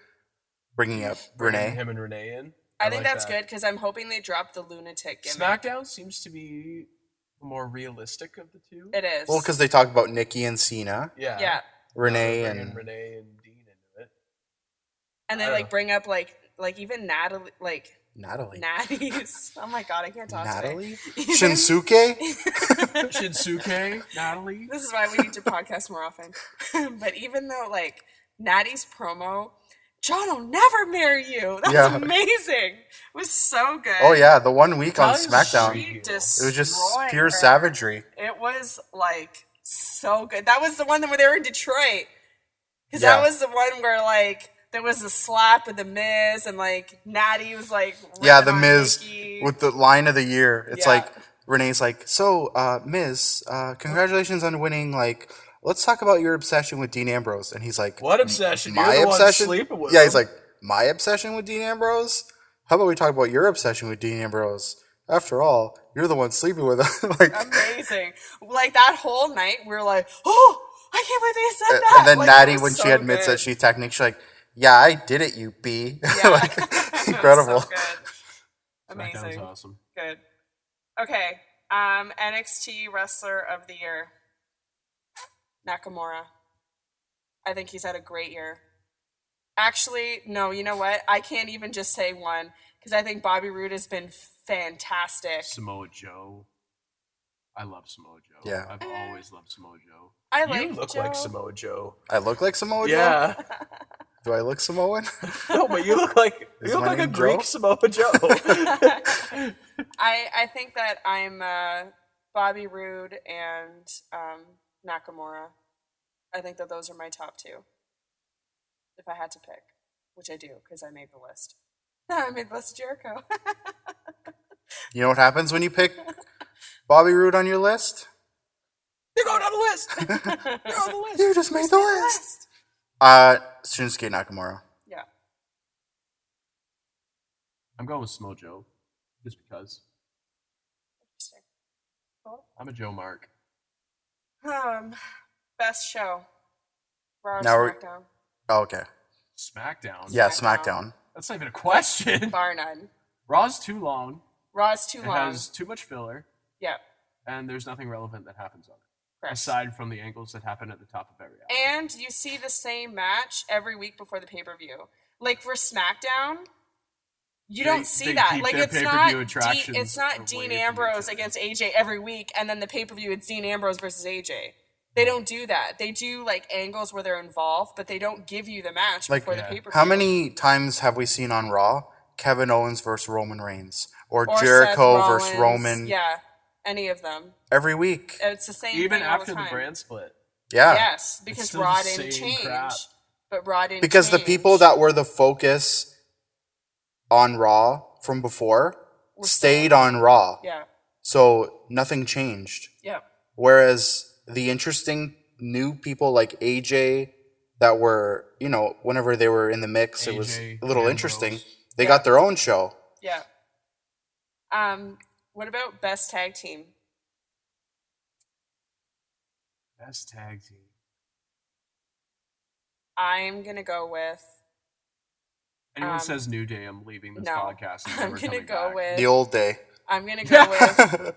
bringing up bringing Renee? him and Renee in. I think like that's that. good because I'm hoping they drop the lunatic gimmick. SmackDown seems to be more realistic of the two. It is. Well, because they talked about Nikki and Cena, Yeah. yeah, Renee Bringing and Renee and Dean into it. and I they don't like know. bring up like even Natalie, like Natalie. Natties. Oh my god, I can't talk Natalie? today. Shinsuke? Shinsuke, Natalie. This is why we need to podcast more often. But even though like Natty's promo, John will never marry you. That's Yeah. amazing. It was so good. Oh yeah, the 1 week on Natalie was SmackDown. sweet. It was just destroyed pure her. savagery. It was like so good. That was the one where they were in Detroit. Because Yeah. that was the one where like there was a slap with the Miz and like Natty was like Yeah, ripping the on Miz Nikki. with the line of the year. It's Yeah. like Renee's like, so Miz, congratulations on winning. Like, let's talk about your obsession with Dean Ambrose. And he's like, What obsession? My You're the one obsession? sleeping with Yeah, him. he's like, my obsession with Dean Ambrose? How about we talk about your obsession with Dean Ambrose? After all, you're the one sleeping with him. Like, Amazing. Like that whole night we were like, oh, I can't believe they said that. and then Like, Natty, it was when so she admits good. that she technically, she's like, yeah, I did it, you B. Yeah. Like, It was incredible. so good. SmackDown's Amazing. awesome. Good. Okay. NXT Wrestler of the Year. Nakamura. I think he's had a great year. Actually, no, you know what? I can't even just say one because I think Bobby Roode has been fantastic. Samoa Joe. I love Samoa Joe. Yeah. I've always loved Samoa Joe. I You like look Joe. like Samoa Joe. I look like Samoa Joe? Yeah. Do I look Samoan? No, but you look like Is you look my like a name Greek Joe? Samoa Joe. I think that I'm Bobby Roode and Nakamura. I think that those are my top two. If I had to pick, which I do because I made the list. I made the list of Jericho. You know what happens when you pick Bobby Roode on your list? You're going on the list. You're on the list. You just made the list. Shinsuke Nakamura. Yeah. I'm going with Samoa Joe. Just because. Interesting. Cool. I'm a Joe Mark. Best show. Raw or Now we're- SmackDown? Oh, okay. SmackDown. Yeah, SmackDown. SmackDown. That's not even a question. Bar none. Raw's too long. Raw's too It long. has too much filler. Yeah. And there's nothing relevant that happens on it. Correct. aside from the angles that happen at the top of every hour. And you see the same match every week before the pay-per-view. Like for SmackDown, you don't see they that. keep Like their it's pay-per-view not attractions it's not away Dean from each Ambrose other. against AJ every week, and then the pay-per-view it's Dean Ambrose versus AJ. They don't do that. They do like angles where they're involved, but they don't give you the match Like, before the yeah. pay-per-view. How many times have we seen on Raw Kevin Owens versus Roman Reigns, or Or Jericho Seth versus Rollins. Roman? Yeah, any of them. Every week. It's the same Even thing all after the the time. brand split. Yeah. Yes, because still Raw the didn't same change. crap. But Raw didn't Because the change. people that were the focus on Raw from before Were stayed still- on Raw. Yeah, So nothing changed. yeah. Whereas the interesting new people like AJ that were, whenever they were in the mix, it was AJ, a little Ambrose. interesting. They Yeah. got their own show. Yeah. What about best tag team? Best tag team. I'm gonna go with Anyone says New Day, I'm leaving this no. podcast. And I'm never gonna coming go back. with The old day. I'm gonna go with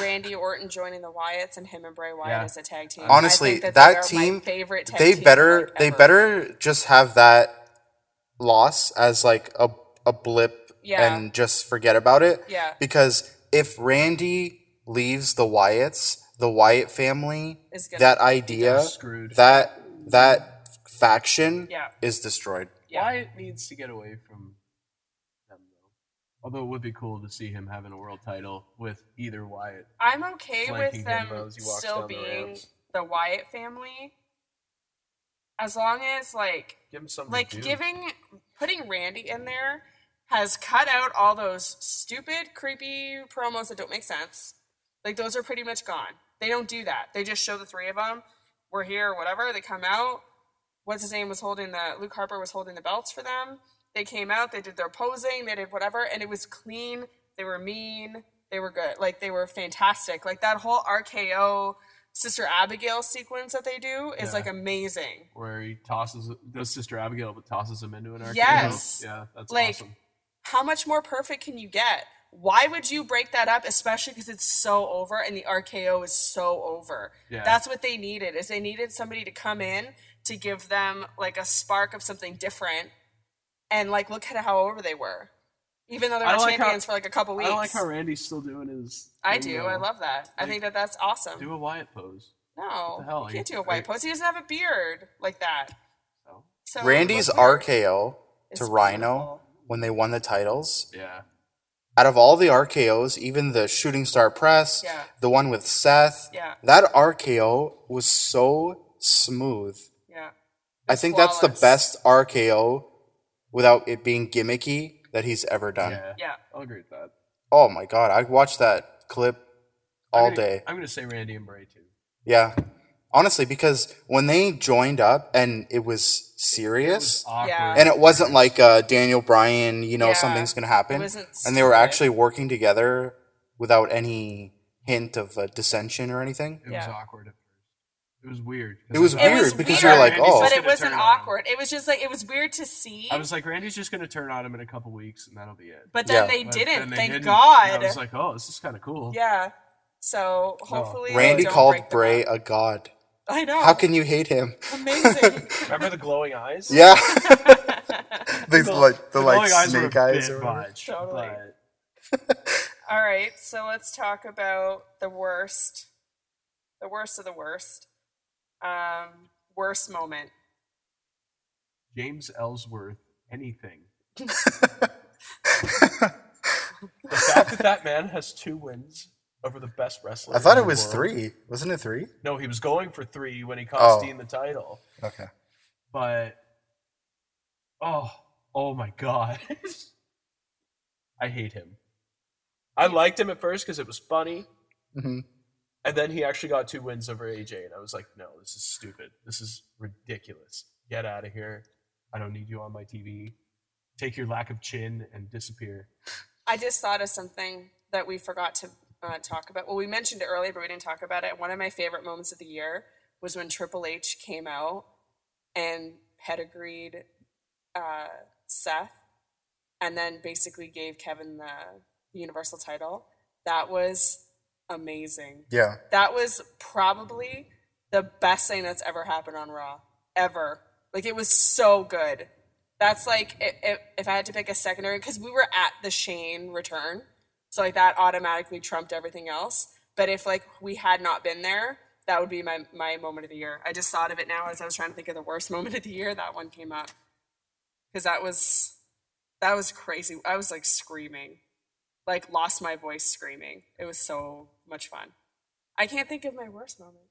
Randy Orton joining the Wyatts and him and Bray Wyatt Yeah. as a tag team. Honestly, I think that they are team, my favorite tag they team, better like, they ever. better just have that loss as like a blip Yeah. and just forget about it. Yeah. Because if Randy leaves the Wyatts, the Wyatt family, Is gonna that be idea, screwed. that faction Yeah. is destroyed. Yeah. Wyatt needs to get away from them, though. Although it would be cool to see him having a world title with either Wyatt. I'm okay Flanking with him them as he walks still down the being ramps. the Wyatt family, as long as Give him something to do. putting Randy in there has cut out all those stupid, creepy promos that don't make sense. Like those are pretty much gone. They don't do that. They just show the three of them. We're here, whatever. They come out. What's his name was Luke Harper was holding the belts for them. They came out. They did their posing. They did whatever, and it was clean. They were mean. They were good. Like they were fantastic. Like that whole RKO Sister Abigail sequence that they do is Yeah. like amazing. Where he does Sister Abigail, but tosses him into an RKO. Yes. Yeah, that's Like, awesome. how much more perfect can you get? Why would you break that up, especially because it's so over and the RKO is so over? Yeah. That's what they needed, is they needed somebody to come in to give them like a spark of something different, and like look at how over they were, even though they I were don't like champions how- for like a couple I weeks. don't like how Randy's still doing his. I thing, do. though. I love that. I Like, think that that's awesome. Do a Wyatt pose. No, What the hell? you can't do a Are white you- pose. He doesn't have a beard like that. So, So Randy's look weird. RKO to It's Rhino beautiful. when they won the titles, yeah. out of all the RKOs, even the Shooting Star Press, Yeah. the one with Seth, Yeah. that RKO was so smooth. Yeah. I It's think that's the flawless. best RKO without it being gimmicky that he's ever done. Yeah. Yeah. I'll agree with that. Oh my god, I watched that clip all I'm gonna- day. I'm going to say Randy and Bray, too. Yeah. Honestly, because when they joined up and it was serious, Awkward. Yeah. and it wasn't like Daniel Bryan, Yeah. something's going to happen, It wasn't and they were stupid. actually working together without any hint of dissension or anything. It was Yeah. awkward at first. It was weird. It was It was weird because weird, you're like, Randy's oh, but just it gonna wasn't turn on him. awkward. It was just like it was weird to see. I was like, Randy's just going to turn on him in a couple weeks, and that'll be it. but then Yeah. they But didn't. then they Thank didn't, God. and I was like, oh, this is kind of cool. Yeah. So hopefully Randy they don't called break them Bray up. a god. I know. How can you hate him? Amazing. Remember the glowing eyes? Yeah. the The glowing eyes were snake a eyes. bit Or whatever. much, Totally. but All right. So let's talk about the worst. The worst of the worst. Worst moment. James Ellsworth, anything. The fact that man has 2 wins over the best wrestler. I thought in it the was world. 3. Wasn't it 3? No, he was going for 3 when he cost Oh. Dean the title. Okay. But oh my god. I hate him. I liked him at first because it was funny, hmm and then he actually got 2 wins over AJ, and I was like, no, this is stupid. This is ridiculous. Get out of here. I don't need you on my TV. Take your lack of chin and disappear. I just thought of something that we forgot to talk about. Well, we mentioned it earlier, but we didn't talk about it. One of my favorite moments of the year was when Triple H came out and pedigreed Seth, and then basically gave Kevin the Universal title. That was amazing. Yeah. That was probably the best thing that's ever happened on Raw. Ever. Like, it was so good. That's like, if I had to pick a secondary, because we were at the Shane return, so like that automatically trumped everything else. But if like we had not been there, that would be my moment of the year. I just thought of it now as I was trying to think of the worst moment of the year. That one came up. Because that was crazy. I was like screaming. Like lost my voice screaming. It was so much fun. I can't think of my worst moment.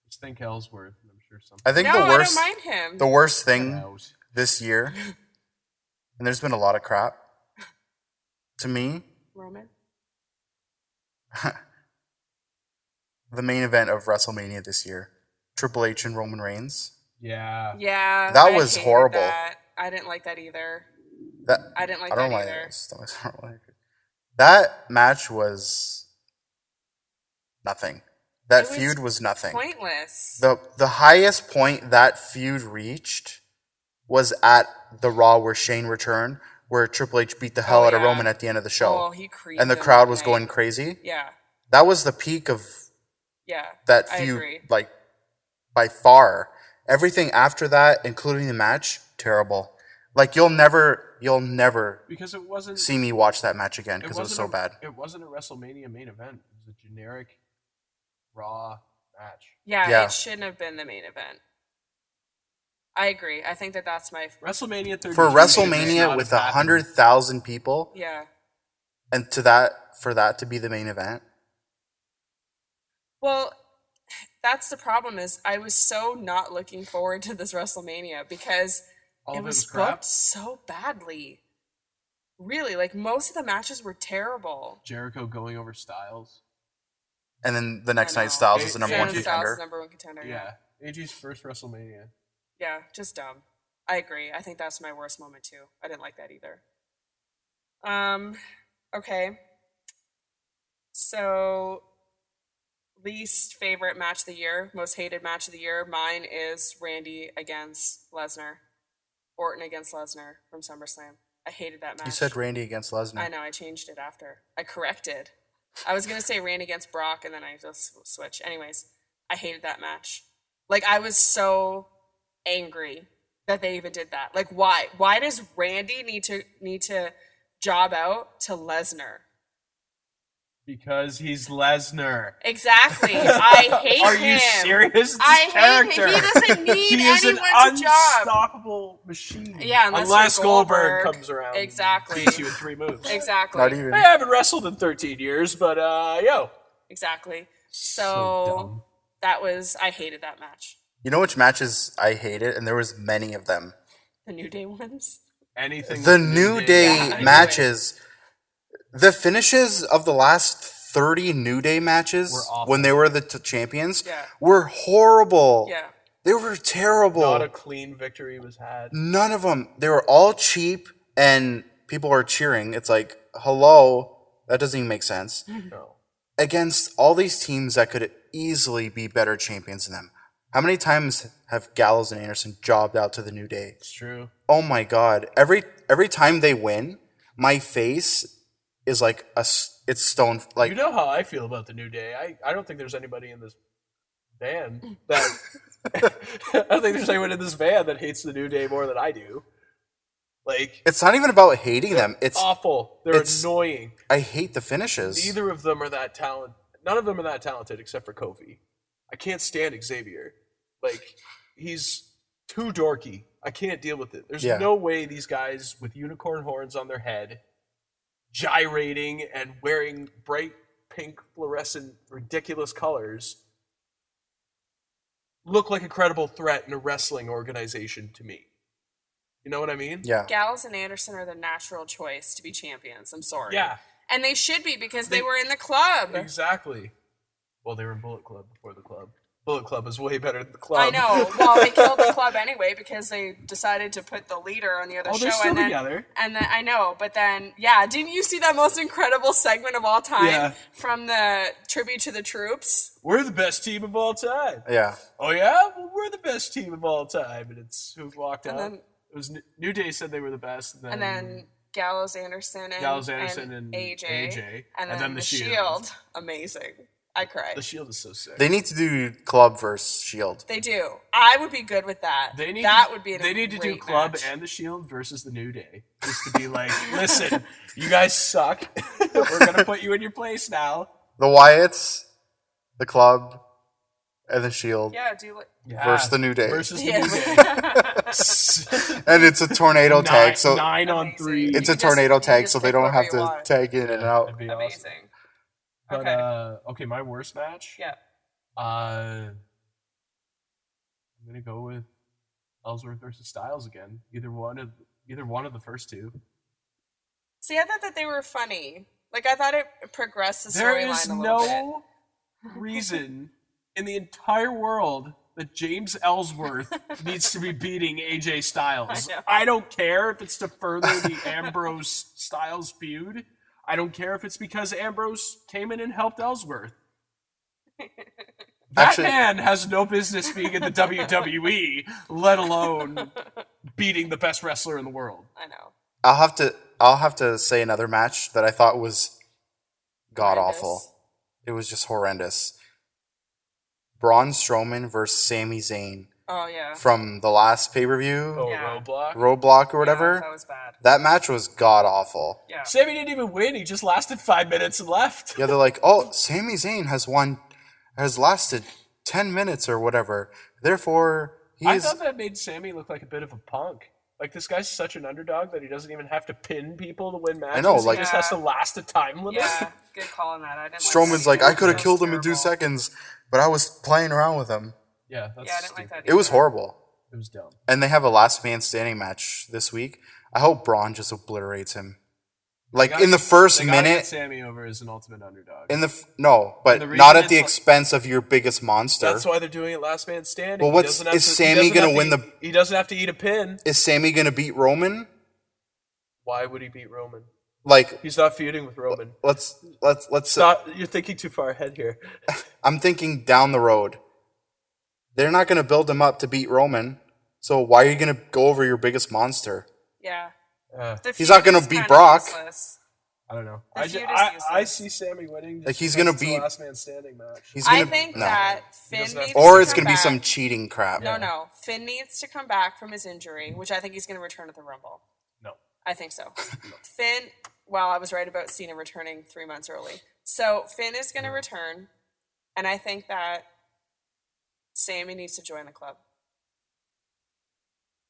Just think Ellsworth, and I'm sure something. I think No, the worst I don't mind him. the worst thing Out. this year, and there's been a lot of crap, to me, Roman. the main event of WrestleMania this year, Triple H and Roman Reigns. Yeah. Yeah. That I was hated horrible. that. I didn't like that either. That I didn't like I that don't like either. this. I don't like it. That match was nothing. That It was feud was nothing. Pointless. The highest point that feud reached was at the Raw where Shane returned, where Triple H beat the hell out of yeah. Roman at the end of the show, Oh, he creeped and the him crowd that was night. going crazy. Yeah. That was the peak of Yeah. that I feud, agree. like by far. Everything after that, including the match, terrible. Like you'll never Because it wasn't. see me watch that match again it because it was wasn't so a- bad. It wasn't a WrestleMania main event. It was a generic Raw match. Yeah. It shouldn't have been the main event. I agree. I think that's my WrestleMania 30 For should not WrestleMania have with happened. 100,000 people, yeah. and for that to be the main event, Well, that's the problem is I was so not looking forward to this WrestleMania because All it of it was was crap. booked so badly. Really, like most of the matches were terrible. Jericho going over Styles. and then the next I night know. Styles is the number Yeah, one Shannon Styles contender. is number one contender. Yeah. Yeah. AJ's first WrestleMania. Yeah, just dumb. I agree. I think that's my worst moment too. I didn't like that either. Okay. So least favorite match of the year, most hated match of the year, mine is Randy against Lesnar. Orton against Lesnar from SummerSlam. I hated that match. You said Randy against Lesnar. I know, I changed it after. I corrected. I was going to say Randy against Brock, and then I just switched. Anyways, I hated that match. Like, I was so angry that they even did that. Like, why? Why does Randy need to job out to Lesnar? Because he's Lesnar. Exactly. I hate him. Are you serious? It's his I hate character. him. He doesn't need He is an anyone to job. unstoppable machine. Yeah, unless you're Goldberg Goldberg. comes around Exactly. and beats you in 3 moves. Exactly. Not even. I haven't wrestled in 13 years, but yo. Exactly. So So dumb. that was, I hated that match. You know which matches I hated, and there was many of them. The New Day ones. Anything. The with New Day Yeah, I know. matches, the finishes of the last 30 New Day matches Were awful. when they were the champions Yeah. were horrible. Yeah. They were terrible. Not a clean victory was had. None of them. They were all cheap, and people are cheering. It's like, hello, that doesn't even make sense. No. Against all these teams that could easily be better champions than them. How many times have Gallows and Anderson jobbed out to the New Day? It's true. Oh my God! Every time they win, my face is like it's stone. Like You know how I feel about the New Day. I don't think there's anybody in this van that I don't think there's anyone in this van that hates the New Day more than I do. Like it's not even about hating them. It's awful. They're it's- annoying. I hate the finishes. Neither of them are that talented. None of them are that talented except for Kofi. I can't stand Xavier. Like he's too dorky. I can't deal with it. There's Yeah. no way these guys with unicorn horns on their head, gyrating and wearing bright pink fluorescent ridiculous colors look like a credible threat in a wrestling organization to me. You know what I mean? Yeah. Gallows and Anderson are the natural choice to be champions. I'm sorry. Yeah, And they should be because they They- were in the club. exactly. Well, they were in Bullet Club before the club. Bullet Club is way better than the club. I know. Well, they killed the club anyway because they decided to put the leader on the other Oh, show. they're still and then, together. And then I know, but then yeah, didn't you see that most incredible segment of all time Yeah. from the tribute to the troops? We're the best team of all time. Yeah. Oh yeah, well, we're the best team of all time, and it's who walked And out. then It was New Day said they were the best, and then, and then Gallows Anderson and AJ. And then the Shield. Amazing. I cried. The Shield is so sick. They need to do Club versus Shield. They do. I would be good with that. Would be They need to do great Club match. and the Shield versus the New Day. Just to be like, listen, you guys suck. We're going to put you in your place now. The Wyatts, the Club, and the Shield Yeah, do like versus the New Day. Versus the yeah. New Day. And it's a tornado tag, so 9 on 3. You it's a just- tornado you tag, just so they pick don't whoever have you to want. tag in and out. That'd be awesome. Amazing. But, Okay. my worst match? Yeah. I'm gonna go with Ellsworth versus Styles again. Either one of the first two. See, I thought that they were funny. Like, I thought it progressed the There storyline is a little bit. no reason in the entire world that James Ellsworth needs to be beating AJ Styles. I know. I don't care if it's to further the Ambrose Styles feud. I don't care if it's because Ambrose came in and helped Ellsworth. That Actually- man has no business being in the WWE, let alone beating the best wrestler in the world. I know. I'll have to say another match that I thought was god awful. Horrendous. It was just horrendous. Braun Strowman versus Sami Zayn Oh, yeah. from the last pay-per-view, Oh, Yeah. Roadblock. Roadblock or Yeah, whatever. that was bad. That match was god awful. Yeah. Sammy didn't even win. He just lasted 5 minutes and left. Yeah, they're like, oh, Sami Zayn has lasted 10 minutes or whatever. Therefore, I he's thought that made Sammy look like a bit of a punk. Like, this guy's such an underdog that he doesn't even have to pin people to win matches. know, like- he just has to last a time limit. Yeah, good call on that. I didn't Strowman's like like, I could have That killed was him in 2 terrible. seconds, but I was playing around with him. Yeah, that's Yeah, I didn't like stupid. that It was either. horrible. It was dumb. And they have a last man standing match this week. I hope Braun just obliterates him. Like in the first They gotta get minute, Sammy over as an ultimate underdog. no, but And the reason not at it's the like- expense of your biggest monster. That's why they're doing it last man standing. Well, He what's- doesn't have is to- he Sammy doesn't gonna have to win eat- He doesn't have to eat a pin. Is Sammy gonna beat Roman? Why would he beat Roman? Like, He's not feuding with Roman. let's. Stop. You're thinking too far ahead here. I'm thinking down the road. They're not gonna build him up to beat Roman. So why are you gonna go over your biggest monster? Yeah. The He's not feud gonna is beat kinda Brock. useless. I don't know. The feud is I useless. see Sammy winning. Just Like, he's because gonna it's a beat- last man standing match. He's gonna I think no. that Finn doesn't have needs to- Or to it's come gonna be back. some cheating crap. No. Finn needs to come back from his injury, which I think he's going to return at the Rumble. No. I think so. Finn, well, I was right about Cena returning 3 months early. So Finn is going to return, and I think that Sammy needs to join the club.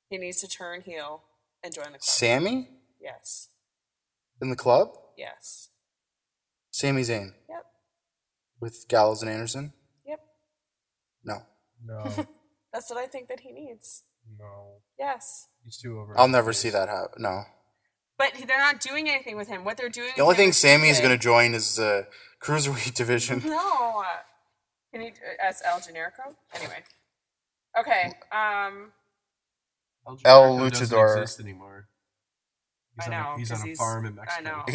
He needs to turn heel and join the club. Sammy Yes. in the club? Yes. Sami Zayn Yep. with Gallows and Anderson? Yep. No. No. That's what I think that he needs. No. Yes. He's too over. I'll never see that happen. No. But they're not doing anything with him. What they're doing The only with him thing is Sammy's stupid. gonna join is the cruiserweight division. No. Can he as El Generico? Anyway. Okay. El Generico doesn't Luchador. exist anymore. I know, He's 'cause on a he's- farm in I Mexico. know.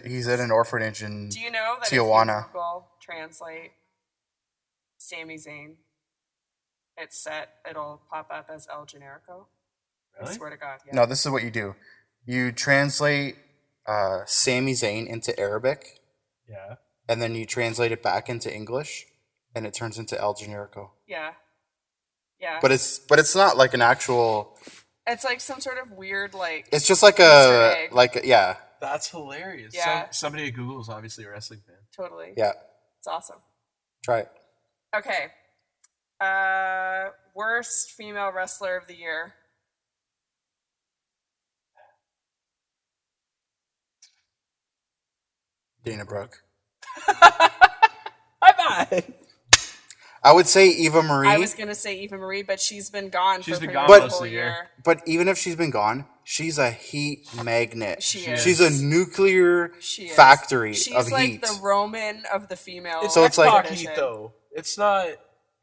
He's in an orphanage in. Do you know that Tijuana. if you Google translate Sami Zayn, it'll pop up as El Generico? I Really? swear to God. Yeah. No, this is what you do. You translate Sami Zayn into Arabic, Yeah. and then you translate it back into English, and it turns into El Generico. Yeah. Yeah. But it's not like an actual. it's like some sort of weird like It's just like Easter egg. yeah. That's hilarious. Yeah. Somebody at Google is obviously a wrestling fan. totally. Yeah. It's awesome. Try it. Okay. Worst female wrestler of the year. Dana Brooke. Bye-bye. I would say Eva Marie. I was gonna say Eva Marie, but she's been gone. She's for been pretty gone much most the of whole the year. But even if she's been gone, she's a heat magnet. She is. She's a nuclear She is. factory She's of like heat. the Roman of the female. So it's like- X-Pac division. heat, though. It's not.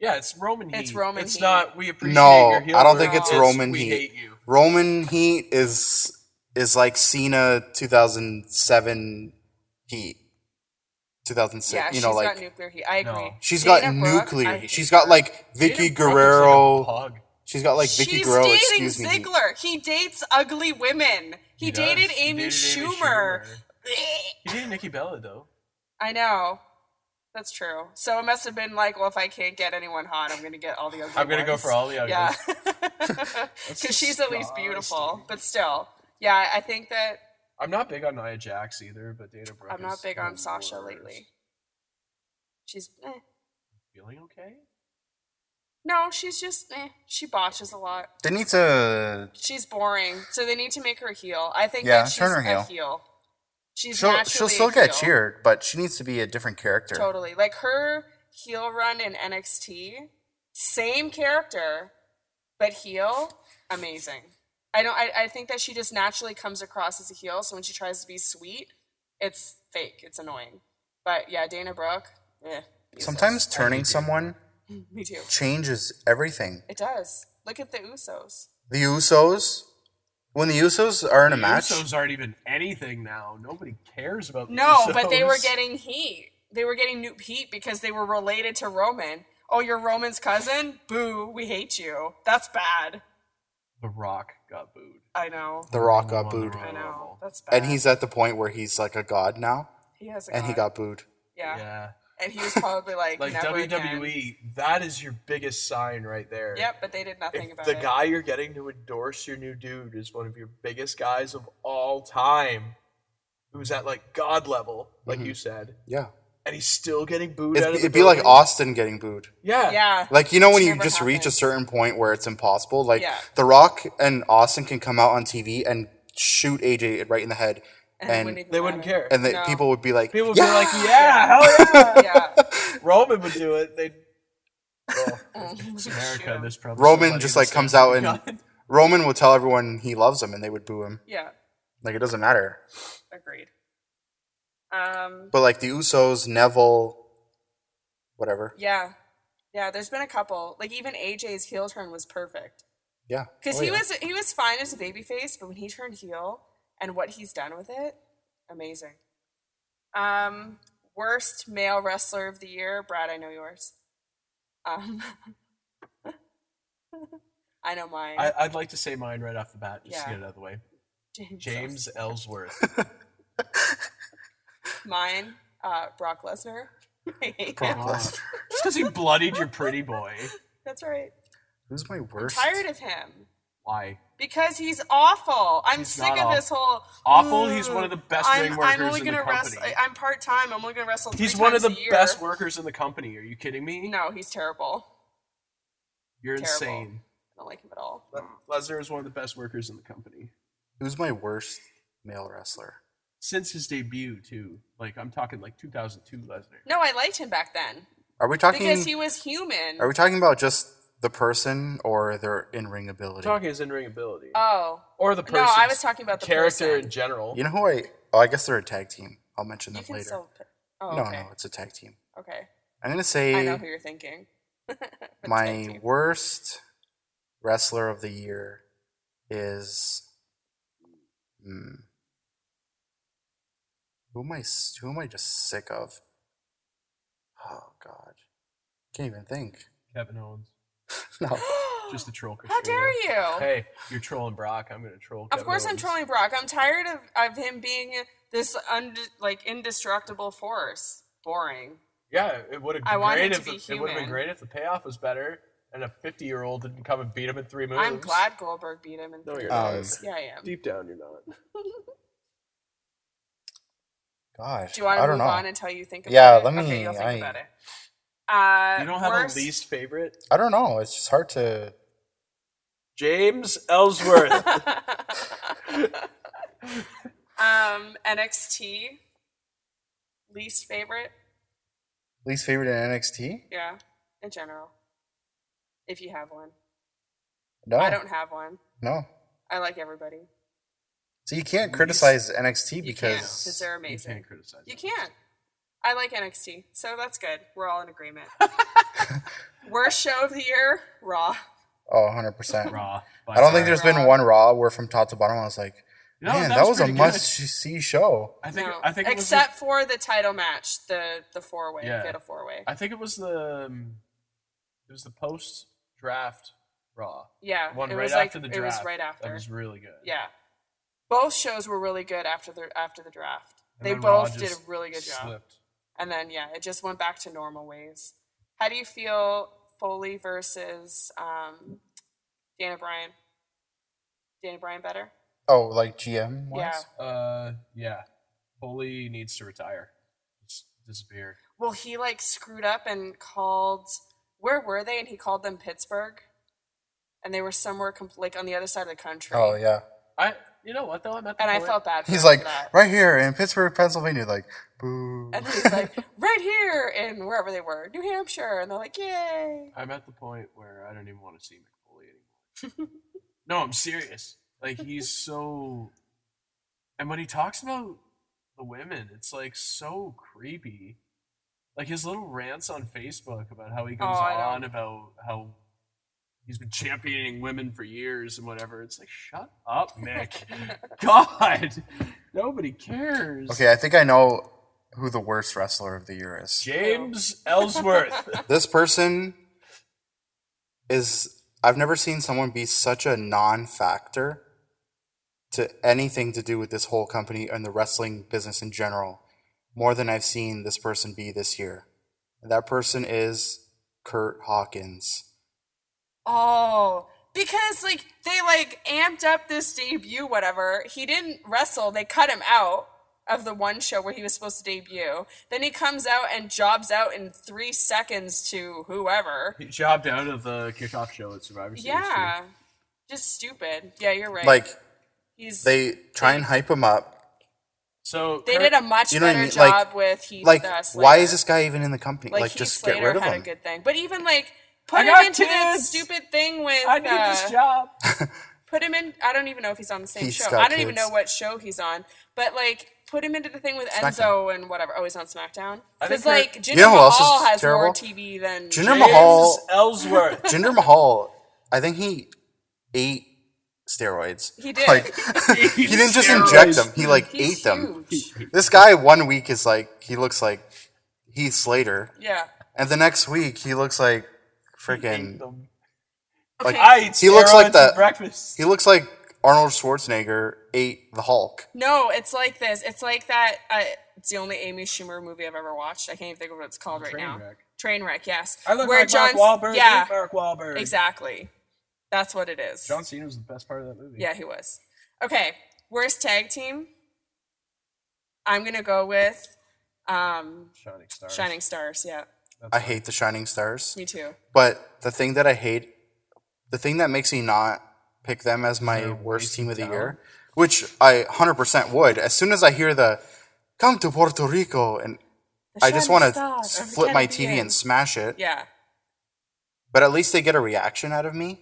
Yeah, it's Roman heat. It's Roman It's heat. not. We appreciate No, your heel I don't work. think it's No. Roman we heat. hate you. Roman heat is like Cena 2007 heat. 2006. Yeah, you she's know, got like nuclear heat. I agree. No. she's Dana got Brooke, nuclear I heat. hate She's her. got like Vicky Dana Brooke is Guerrero. like a pug. She's got like Vicky She's Guerrero. dating Excuse me. heat. Ziggler. He dates ugly women. He dated does. Amy He dated Schumer. He dated Nikki Bella though. I know. That's true. So it must have been like, well, if I can't get anyone hot, I'm gonna get all the ugly I'm gonna go ones. for all the ugly. Yeah. That's Because she's at least beautiful. disgusting. But still. Yeah, I think that I'm not big on Nia Jax either, but Dana Brooke. I'm not is big the on Sasha worst. lately. She's Feeling okay? No, she's just she botches a lot. They need to. She's boring. So they need to make her heel. I think Yeah, that she's turn her a heel. heel. She's She'll naturally still a get heel. cheered, but she needs to be a different character. Totally. Like her heel run in NXT, same character, but heel, amazing. I think that she just naturally comes across as a heel, so when she tries to be sweet, it's fake. It's annoying. But yeah, Dana Brooke, useless. Sometimes turning someone Me too. changes everything. It does. Look at the Usos. The Usos, when the Usos are in a The match, Usos aren't even anything now. Nobody cares about the No, Usos. but they were getting heat. They were getting new heat because they were related to Roman. Oh, you're Roman's cousin? Boo, we hate you. That's bad. The Rock got booed. I know. The Rock Won got the booed. Royal I know. Rumble. That's bad. And he's at the point where he's like a god now, he has a and he god. got booed. Yeah. Yeah. And he was probably like, Like never WWE, again. that is your biggest sign right there. Yep, but they did nothing If about the it. guy you're getting to endorse your new dude is one of your biggest guys of all time, who's at like god level, like you said, Yeah, and he's still getting booed out of the it'd be like building. Austin getting booed. Yeah. Yeah. Like, you know, when Which you never just reach a happens. certain point where it's impossible. Like, Yeah. The Rock and Austin can come out on TV and shoot AJ right in the head, And it wouldn't and even They wouldn't matter. care. and the No. people would be like, People would yeah! be like, yeah, hell yeah. Yeah. Roman would do it. They'd. Oh. It's America. There's probably Roman somebody just who like stands comes out with a and gun. Roman will tell everyone he loves them, and they would boo him. Yeah. Like, it doesn't matter. Agreed. But like the Usos, Neville, whatever. Yeah. Yeah, there's been a couple. Like even AJ's heel turn was perfect. Yeah, Because Oh, he yeah. was fine as a babyface, but when he turned heel and what he's done with it, amazing. Worst male wrestler of the year, Brad. I know yours. I know mine. I'd like to say mine right off the bat, just Yeah. to get it out of the way. James. James Ellsworth. Ellsworth. Mine. Brock Lesnar. I hate Brock him. Lesnar. Just because he bloodied your pretty boy. That's right. Who's my I'm worst? tired of him Why? because he's awful. I'm He's sick not of this whole Awful, he's one of the best ring I'm workers only in the gonna wrestle. company. I'm part time. I'm only gonna wrestle. He's 3 one of times the a year. best workers in the company. Are you kidding me? No, he's terrible. You're Terrible. insane. I don't like him at all. Lesnar is one of the best workers in the company. Who's my worst male wrestler? Since his debut, too. Like, I'm talking like 2002 Lesnar. No, I liked him back then Are we talking? because he was human. Are we talking about just the person or their in-ring ability? Talking his in-ring ability. Oh Or the person. no, I was talking about the character person. in general. You know who I? Oh, I guess they're a tag team. I'll mention You them can later. still. Oh, No, okay. no, it's a tag team. Okay. I'm gonna I know say who you're thinking. But tag my team. worst wrestler of the year is. Who am I just sick of? Oh God, can't even think. Kevin Owens. No, Just a troll. How dare you? Hey, you're trolling Brock. I'm going to troll Of Kevin course, I'm Owens. trolling Brock. I'm tired of him being this indestructible force. Boring. Yeah, it would have I been want great him if to be it would have been human. great if the payoff was better and a 50-year-old didn't come and beat him in 3 moves. I'm glad Goldberg beat him in No, 3 you're not. moves. Yeah, I am. Deep down, you're not. gosh, Do you want I to don't move know. on until you think about Yeah, it? let me- Okay, you'll think I- about it. You don't have worst- a least favorite? I don't know. It's just hard to. James Ellsworth. NXT. Least favorite? Least favorite in NXT? Yeah, in general. If you have one. No, I don't have one. No. I like everybody. So you can't criticize NXT You because can't, because they're You amazing. can't criticize You it. can't. I like NXT, so that's good. We're all in agreement. Worst show of the year? Raw. oh, 100%. Raw. I don't think there's been Raw. one Raw where from top to bottom I was like, No, man, that was a pretty good. must-see show. I think No. I think it was Except for the title match, the 4-way, Yeah. fatal 4-way. I think it was the post draft Raw. Yeah, One it right was after like the it was draft. right after. That was really good. Yeah. both shows were really good after the draft. And They then Raw both did a just really good job. slipped. And then it just went back to normal ways. How do you feel Foley versus Dana Bryan? Dana Bryan better? Oh, like GM wise? Yeah. Yeah. Foley needs to retire. Just disappear. Well, he like screwed up and called. Where were they? And he called them Pittsburgh, and they were somewhere like on the other side of the country. Oh yeah. You know what though? I'm at the And I point- felt bad. For He's him like for that. right here in Pittsburgh, Pennsylvania. Like, boo. And he's like right here in wherever they were, New Hampshire, and they're like, yay. I'm at the point where I don't even want to see McFoley anymore. No, I'm serious. Like he's so, and when he talks about the women, it's like so creepy. Like his little rants on Facebook about how he goes I on know. about how he's been championing women for years and whatever. It's like, shut up, Mick. God, nobody cares. Okay, I think I know who the worst wrestler of the year is. James Ellsworth. This person is. I've never seen someone be such a non-factor to anything to do with this whole company and the wrestling business in general, more than I've seen this person be this year. And that person is Kurt Hawkins. Oh, because like they like amped up this debut, whatever. He didn't wrestle. They cut him out of the one show where he was supposed to debut. Then he comes out and jobs out in 3 seconds to whoever. He jobbed out of the kickoff show at Survivor Series. Yeah, just stupid. Yeah, you're right. Like, He's they try and hype him up. So they did a much You know what I better mean? Like- job with Heath. Like, Slater. why is this guy even in the company? Like, Heath just Slater get rid of had him. a good thing, but even like put I him got into that kids. stupid thing with. I need this job. Put him in. I don't even know if he's on the same He's show. got I don't even kids. know what show he's on. But like, put him into the thing with SmackDown. Enzo and whatever. Oh, he's on SmackDown. I think Because like Jinder You know who else Mahal is has more terrible? TV than Jinder James Mahal- Ellsworth. Jinder Mahal, I think he ate steroids. He did. Like, he didn't just inject them. He like He's ate them. huge. This guy 1 week is like he looks like Heath Slater, Yeah. and the next week he looks like freaking. Like, I eat he looks like steroids the- for breakfast. He looks like Arnold Schwarzenegger ate the Hulk. No, it's like this. It's like that. It's the only Amy Schumer movie I've ever watched. I can't even think of what it's called right now. Trainwreck. Trainwreck. Yes. I look Where like John's- Mark Wahlberg. Yeah. eat Mark Wahlberg. Exactly. That's what it is. John Cena was the best part of that movie. Yeah, he was. Okay, worst tag team. I'm gonna go with Shining Stars. Shining Stars. Yeah, I hate the Shining Stars, me too. but the thing that I hate, the thing that makes me not pick them as my they're worst wasting team of the talent. year, which I 100% would, as soon as I hear the "Come to Puerto Rico" and The I just Shining want Stars to of the flip my Caribbean. TV and smash it. Yeah. But at least they get a reaction out of me.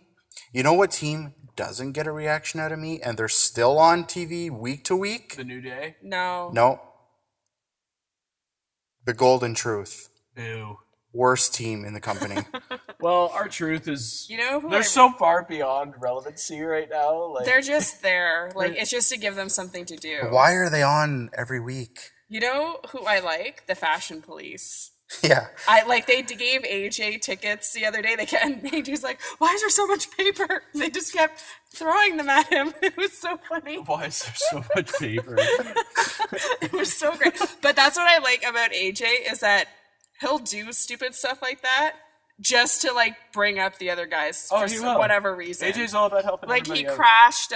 You know what team doesn't get a reaction out of me and they're still on TV week to week? The New Day. No. No. The Golden Truth. Ew. Worst team in the company. Well, our truth is You know who? they're I- so far beyond relevancy right now. Like They're just there. Like it's just to give them something to do. Why are they on every week? You know who I like? The Fashion Police. Yeah. I like they gave AJ tickets the other day. They kept, and AJ's like, "Why is there so much paper?" They just kept throwing them at him. It was so funny. why is there so much paper? It was so great. But that's what I like about AJ is that he'll do stupid stuff like that just to like bring up the other guys Oh, for he will. whatever reason. AJ's all about helping like he everybody out. crashed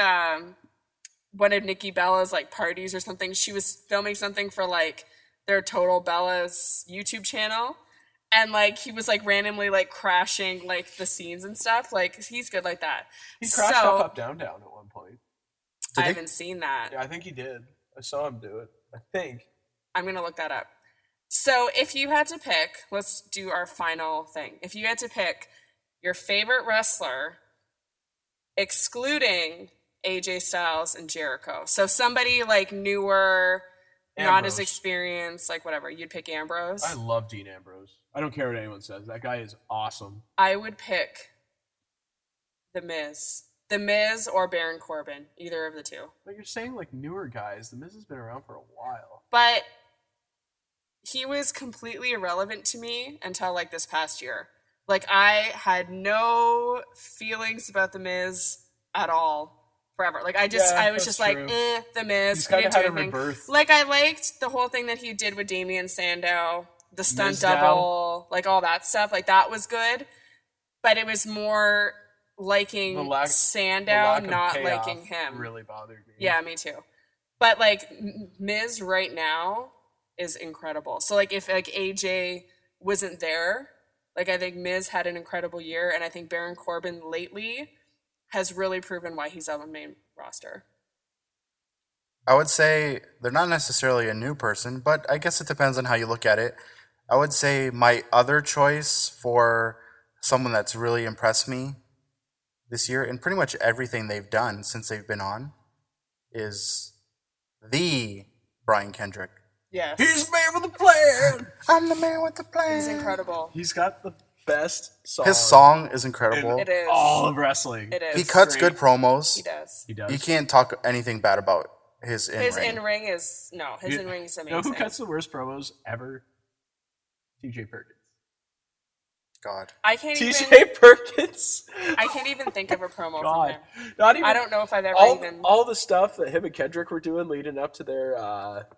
one of Nikki Bella's like parties or something. She was filming something for like their Total Bella's YouTube channel. And like he was like randomly like crashing like the scenes and stuff. Like he's good like that. He crashed So, up, down at one point. I he? haven't seen that. Yeah, I think he did. I saw him do it. I think. I'm gonna look that up. So if you had to pick, let's do our final thing. If you had to pick your favorite wrestler, excluding AJ Styles and Jericho, so somebody like newer, not as Ambrose. experienced, like whatever, you'd pick Ambrose. I love Dean Ambrose. I don't care what anyone says. That guy is awesome. I would pick The Miz. The Miz or Baron Corbin, either of the two. But you're saying like newer guys. The Miz has been around for a while. But he was completely irrelevant to me until like this past year. Like I had no feelings about The Miz at all forever. Like I was that's just true. like, The Miz. He's He kind didn't of do had a anything. rebirth. Like I liked the whole thing that he did with Damian Sandow, the stunt Mizdow. double, like all that stuff. Like that was good, but it was more liking The lack Sandow, of not payoff liking him. really bothered me. Yeah, me too. But like Miz right now is incredible. So like if like AJ wasn't there, like I think Miz had an incredible year, and I think Baron Corbin lately has really proven why he's on the main roster. I would say they're not necessarily a new person, but I guess it depends on how you look at it. I would say my other choice for someone that's really impressed me this year, and pretty much everything they've done since they've been on, is the Brian Kendrick. Yes. He's the man with the plan. I'm the man with the plan. He's incredible. He's got the best song. His song is incredible. It is. all of wrestling. It is. He cuts great. good promos. He does. He does. You can't talk anything bad about his in-ring. His in-ring is his You- in-ring is You amazing. know who cuts the worst promos ever? TJ Perkins. God. I can't even TJ Perkins. I can't even think of a promo from God, him. not even. I don't know if I've ever even all the stuff that him and Kendrick were doing leading up to their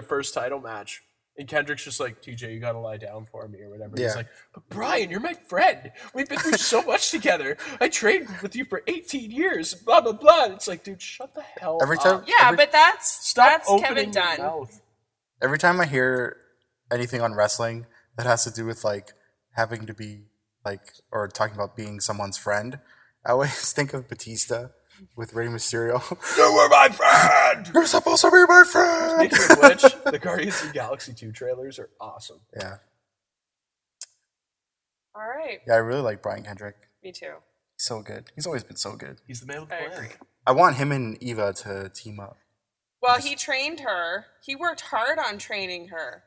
first title match. And Kendrick's just like, TJ, you gotta lie down for me or whatever. Yeah. He's like, but Brian, you're my friend. We've been through so much together. I trained with you for 18 years. Blah blah blah. It's like, dude, shut the hell Every up. time- Yeah, Every- but that's Stop Kevin opening your Dunn. mouth. Every time I hear anything on wrestling that has to do with like having to be like or talking about being someone's friend, I always think of Batista with Rey Mysterio. You were my friend. You're supposed to be my friend. Speaking of which, the Guardians of the Galaxy 2 trailers are awesome. Yeah, All right. yeah, I really like Brian Kendrick. Me too. He's so good. He's always been so good. He's the man with the I plan. agree. I want him and Eva to team up. Well, he trained her. He worked hard on training her.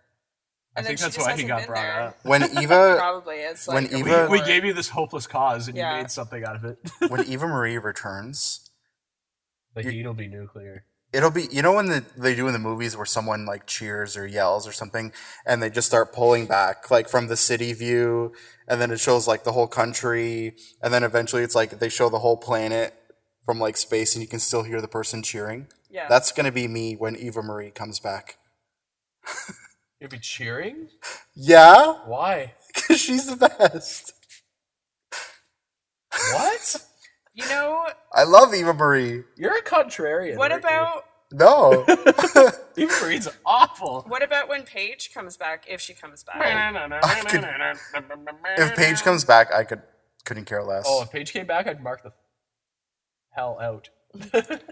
I And think then that's she just why he hasn't got been brought there. up. When Eva Probably is when like a Eva- We reward. gave you this hopeless cause, and Yeah. you made something out of it. when Eva Marie returns, The heat will be nuclear. it'll be, you know, when they do in the movies where someone like cheers or yells or something and they just start pulling back like from the city view, and then it shows like the whole country, and then eventually it's like they show the whole planet from like space and you can still hear the person cheering. Yeah. That's gonna be me when Eva Marie comes back. You'll be cheering? Yeah, Why? because she's the best. What? You know, I love Eva Marie. You're a contrarian. what aren't about No. you? Eva Marie's awful. when Paige comes back, if she comes back? If Paige comes back, I couldn't care less. Oh, if Paige came back, I'd mark the hell out.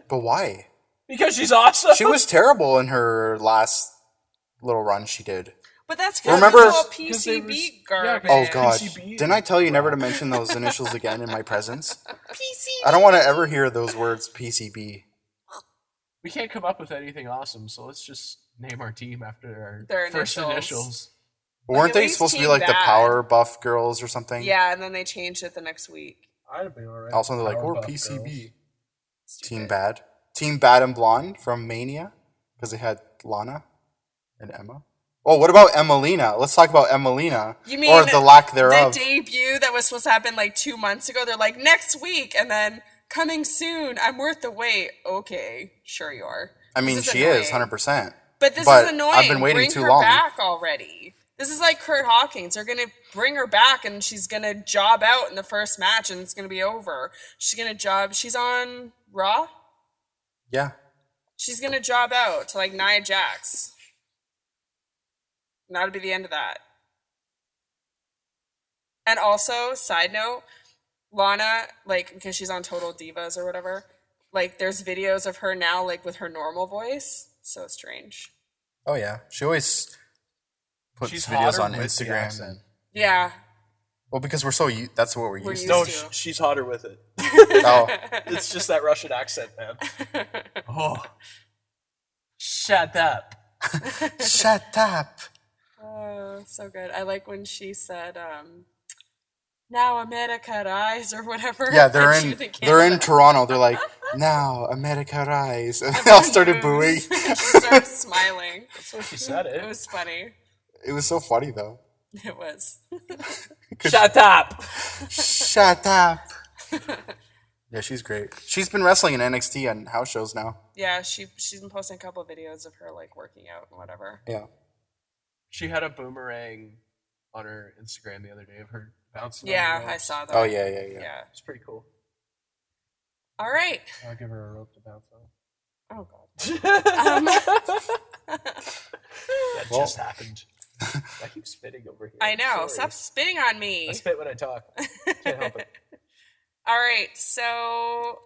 But why? Because she's awesome. She was terrible in her last little run she did. But that's because Remember- it's all Because they PCB was- garbage. Oh Yeah, gosh. PCB. Didn't I tell you never to mention those initials again in my presence? PCB. I don't want to ever hear those words PCB. We can't come up with anything awesome, so let's just name our team after Their our first initials. initials. Weren't at they least supposed to be Team like the Bad. Power Buff Girls or something? Yeah, and then they changed it the next week. I'd be alright. Also they're like, we're Powerpuff PCB. Girls. Team Bad. Team Bad and Blonde from Mania. Because they had Lana and Emma. Oh, what about Emelina? Let's talk about Emelina. You mean or the lack thereof. The debut that was supposed to happen like 2 months ago, they're like, next week, and then coming soon, I'm worth the wait. Okay, sure you are. I mean, This she is, annoying. 100%. But this But is annoying. I've been waiting Bring too her long. back already. This is like Kurt Hawkins. They're gonna bring her back, and she's gonna job out in the first match, and it's gonna be over. She's gonna job. She's on Raw. Yeah. She's gonna job out to like Nia Jax. And that'll be the end of that. And also, side note, Lana, like, because she's on Total Divas or whatever, like, there's videos of her now, like, with her normal voice. So strange. Oh, yeah. She always puts She's videos hotter on with the Instagram. accent. Yeah. Well, because we're so that's what we're used used to. No, to. she's hotter with it. Oh, It's just that Russian accent, man. Oh, shut up. shut up. Oh, so good. I like when she said, now America rise or whatever. Yeah, they're Like, she in was they're in Canada. Toronto. They're like, now America rise. And they all started booing. she started smiling. That's what she said. It was funny. It was so funny though. It was. Shut up. Shut up. Yeah, she's great. She's been wrestling in NXT and house shows now. Yeah, she's been posting a couple of videos of her like working out and whatever. Yeah. She had a boomerang on her Instagram the other day of her bouncing. on Yeah, the I ropes. saw that. Oh yeah. Yeah. It's pretty cool. All right. I'll give her a rope to bounce on. Oh god. That Well- just happened. I keep spitting over here. I know. Sorry. Stop spitting on me. I spit when I talk. Can't help it. All right, so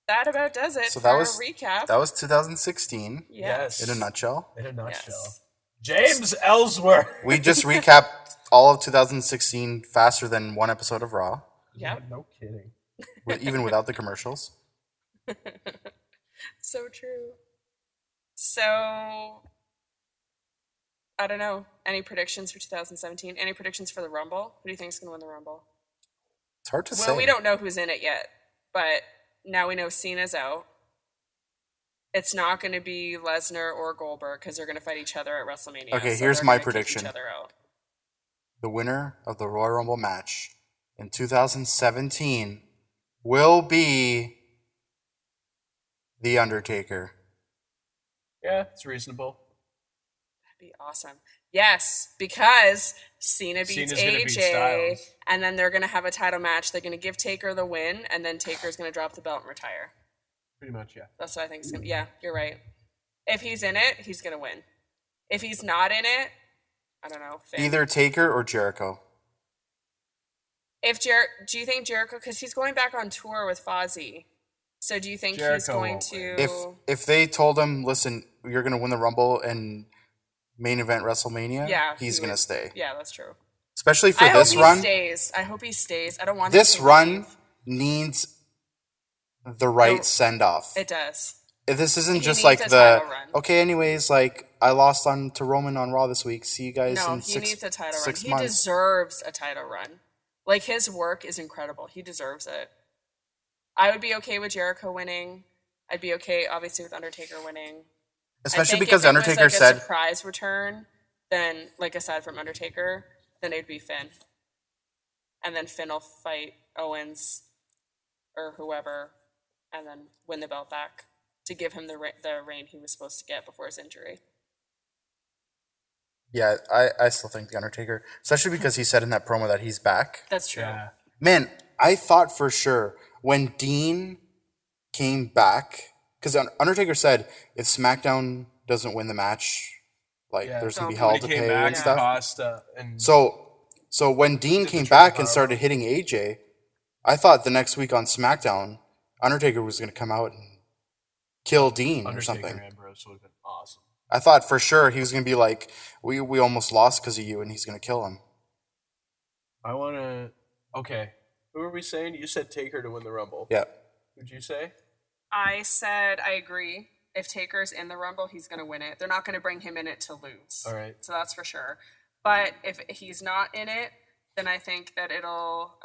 that about does it So for that was- a recap. That was 2016 Yes. in a nutshell. In a nutshell. Yes. James Ellsworth. We just recapped all of 2016 faster than one episode of Raw, Yep. No kidding. even without the commercials. So true. So I don't know. Any predictions for 2017? Any predictions for the Rumble? Who do you think is going to win the Rumble? It's hard to say. Well, we don't know who's in it yet, but now we know Cena's out. It's not going to be Lesnar or Goldberg because they're going to fight each other at WrestleMania. Okay, so here's they're my gonna kick prediction. Each other out. The winner of the Royal Rumble match in 2017 will be The Undertaker. Yeah, it's reasonable. That'd be awesome. Yes, because Cena beats Cena's gonna beat AJ, Styles. and then they're going to have a title match. They're going to give Taker the win, and then Taker's going to drop the belt and retire. Pretty much, yeah. That's what I think is going to. Yeah, you're right. If he's in it, he's going to win. If he's not in it, I don't know. Finn. Either Taker or Jericho. If do you think Jericho? Because he's going back on tour with Fozzy. So do you think he's Jericho going won't to? win. If they told him, listen, you're going to win the Rumble and main event WrestleMania, Yeah, he's he going to would. stay. Yeah, that's true. Especially for I this hope he run. stays. I hope he stays. I don't want This him to run leave. needs the right Oh, send off. It does. This isn't he just needs like a the title run. okay. Anyways, like I lost to Roman on Raw this week. See you guys No, in he six, needs a title run. 6 He months. deserves a title run. Like his work is incredible. He deserves it. I would be okay with Jericho winning. I'd be okay, obviously, with Undertaker winning. Especially I think because if it was, Undertaker like, said a surprise return, then like aside from Undertaker, then it'd be Finn, and then Finn will fight Owens or whoever, and then win the belt back to give him the reign he was supposed to get before his injury. yeah, I still think the Undertaker, especially because he said in that promo that he's back. That's true. Yeah. Man, I thought for sure when Dean came back, because Undertaker said if SmackDown doesn't win the match, like Yeah. there's gonna be Don't hell When to he came pay back, and stuff. Costa and So when Dean Did the came triple back and power started hitting AJ, I thought the next week on SmackDown, Undertaker was gonna come out and kill Dean or Undertaker something. Ambrose would have been awesome. I thought for sure he was gonna be like, we almost lost because of you, and he's gonna kill him. I want to. Okay. Who are we saying? You said Taker to win the Rumble. Yeah. Who'd you say? I said I agree. If Taker's in the Rumble, he's going to win it. They're not going to bring him in it to lose. All right. So that's for sure. But if he's not in it, then I think that it'll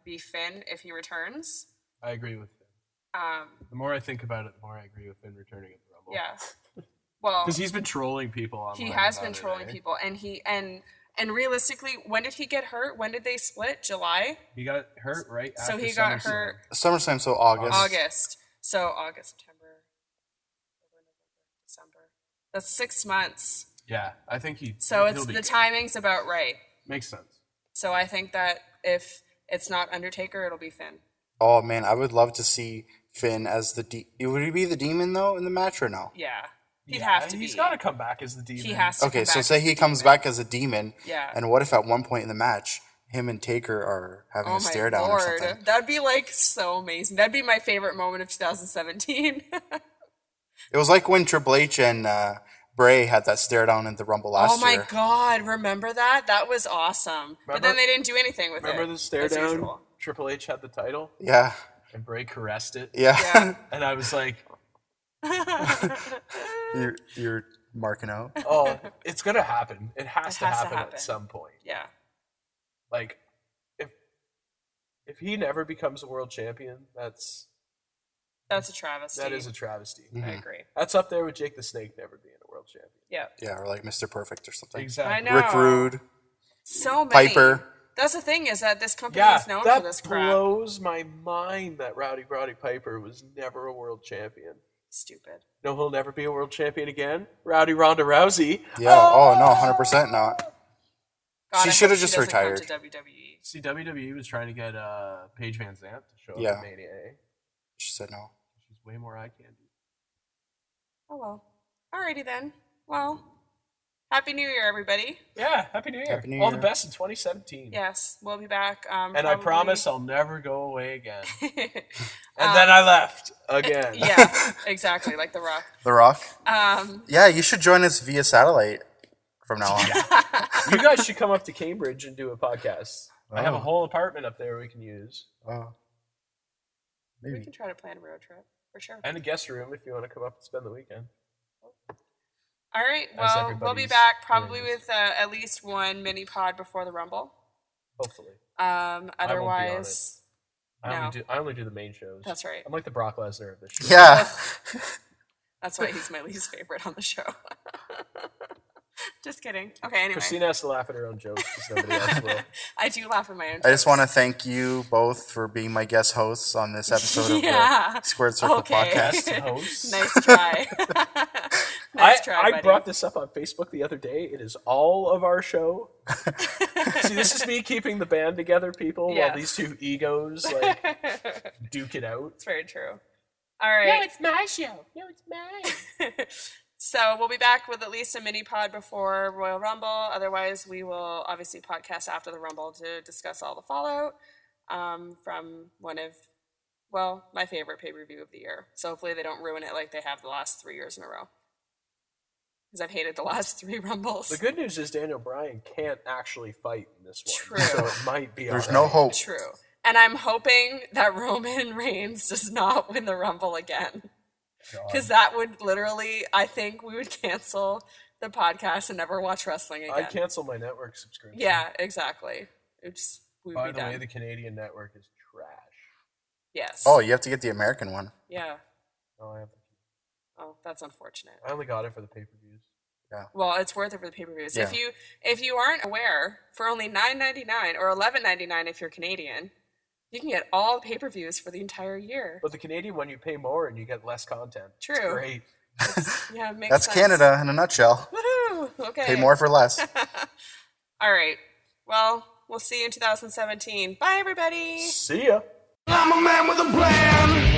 be Finn if he returns. I agree with Finn. The more I think about it, the more I agree with Finn returning at the Rumble. Yeah. Well, Because he's been trolling people online. he has about been it, trolling eh? people, and realistically, when did he get hurt? When did they split? July. He got hurt right So after he got SummerSlam. hurt SummerSlam, so August. August. So August, September, October, November, December. That's 6 months. Yeah, I think he. So he'll it's be the good. timing's about right. Makes sense. So I think that if it's not Undertaker, it'll be Finn. Oh man, I would love to see Finn as the would he be the demon though in the match or no? Yeah, he'd Yeah, have to He's be. got to come back as the demon. He has to. Okay, come so back say as he the comes demon. back as a demon, Yeah. and what if at one point in the match, him and Taker are having Oh a my stare down or lord, something? that'd be like so amazing. That'd be my favorite moment of 2017. It was like when Triple H and Bray had that stare down in the Rumble last Oh my year. god, remember that? That was awesome. But then Remember- they didn't do anything with Remember it. the stare as down? usual. Triple H had the title, Yeah, and Bray caressed it. yeah. Yeah. And I was like, you're marking out. oh, it's gonna happen. It has, It to, has to happen happen. at some point. Yeah. Like, if he never becomes a world champion, That's a travesty. that is a travesty. I Mhm. agree. That's up there with Jake the Snake never being a world champion. Yeah. Yeah, or like Mr. Perfect or something. Exactly. I know. Rick Rude, So many. Piper. That's the thing, is that this company Yeah, is known that for this crap. blows my mind that Rowdy Roddy Piper was never a world champion. Stupid. No, he'll never be a world champion again. Rowdy Ronda Rousey. Yeah. Oh no, 100% not. God, She I should hope have just doesn't come retired. to WWE. See, WWE was trying to get Paige Van Zandt to show up Yeah. at Mania. Eh? She said no. She's way more eye candy. Oh well. Alrighty then. Well, Happy New Year, everybody. Yeah, Happy New Year. Happy New All the Year. best in 2017. Yes, we'll be back. And I promise I'll never go away again. And And then I left again. Yeah, exactly, like The Rock. The Rock. Um, Yeah, you should join us via satellite from now on. You guys should come up to Cambridge and do a podcast. I have a Oh. whole apartment up there we can use. Oh. we Maybe. can try to plan a road trip for sure. And a guest room if you want to come up and spend the weekend. All right, As well, we'll be everybody's back probably doing this. with at least one mini pod before the Rumble. Hopefully. Otherwise, No. I only do the main shows. that's right. I'm like the Brock Lesnar of this show. Yeah. That's why he's my least favorite on the show. Just kidding. Okay, anyway. Christina has to laugh at her own jokes because nobody else will. I do laugh at my own I just jokes. want to thank you both for being my guest hosts on this episode of Yeah. the Squared Circle Okay. podcast. Hosts. Nice try. Nice try, I buddy. brought this up on Facebook the other day. It is all of our show. See, this is me keeping the band together, people, while Yes. these two egos like duke it out. It's very true. All right. it's my show. No, it's mine. So we'll be back with at least a mini pod before Royal Rumble. Otherwise, we will obviously podcast after the Rumble to discuss all the fallout from one of, well, my favorite pay-per-view of the year. So hopefully they don't ruin it like they have the last 3 years in a row. Because I've hated the last 3 Rumbles. The good news is Daniel Bryan can't actually fight in this one. True. So it might be There's all no right. hope. True. And I'm hoping that Roman Reigns does not win the Rumble again. Because that would literally, I think we would cancel the podcast and never watch wrestling again. I'd cancel my network subscription. Yeah, exactly. It's we would By be the done. way, the Canadian network is trash. Yes. Oh, you have to get the American one. Yeah. Oh, Oh, that's unfortunate. I only got it for the pay-per-views. Well, it's worth it for the pay-per-views. Yeah. If you aren't aware, for only $9.99 or $11.99 if you're Canadian, you can get all the pay-per-views for the entire year. But the Canadian one, you pay more and you get less content. It's True. great. Yeah, it makes That's sense. Canada in a nutshell. Woohoo! Okay. Pay more for less. All right. Well, we'll see you in 2017. Bye, everybody. See ya. I'm a man with a plan.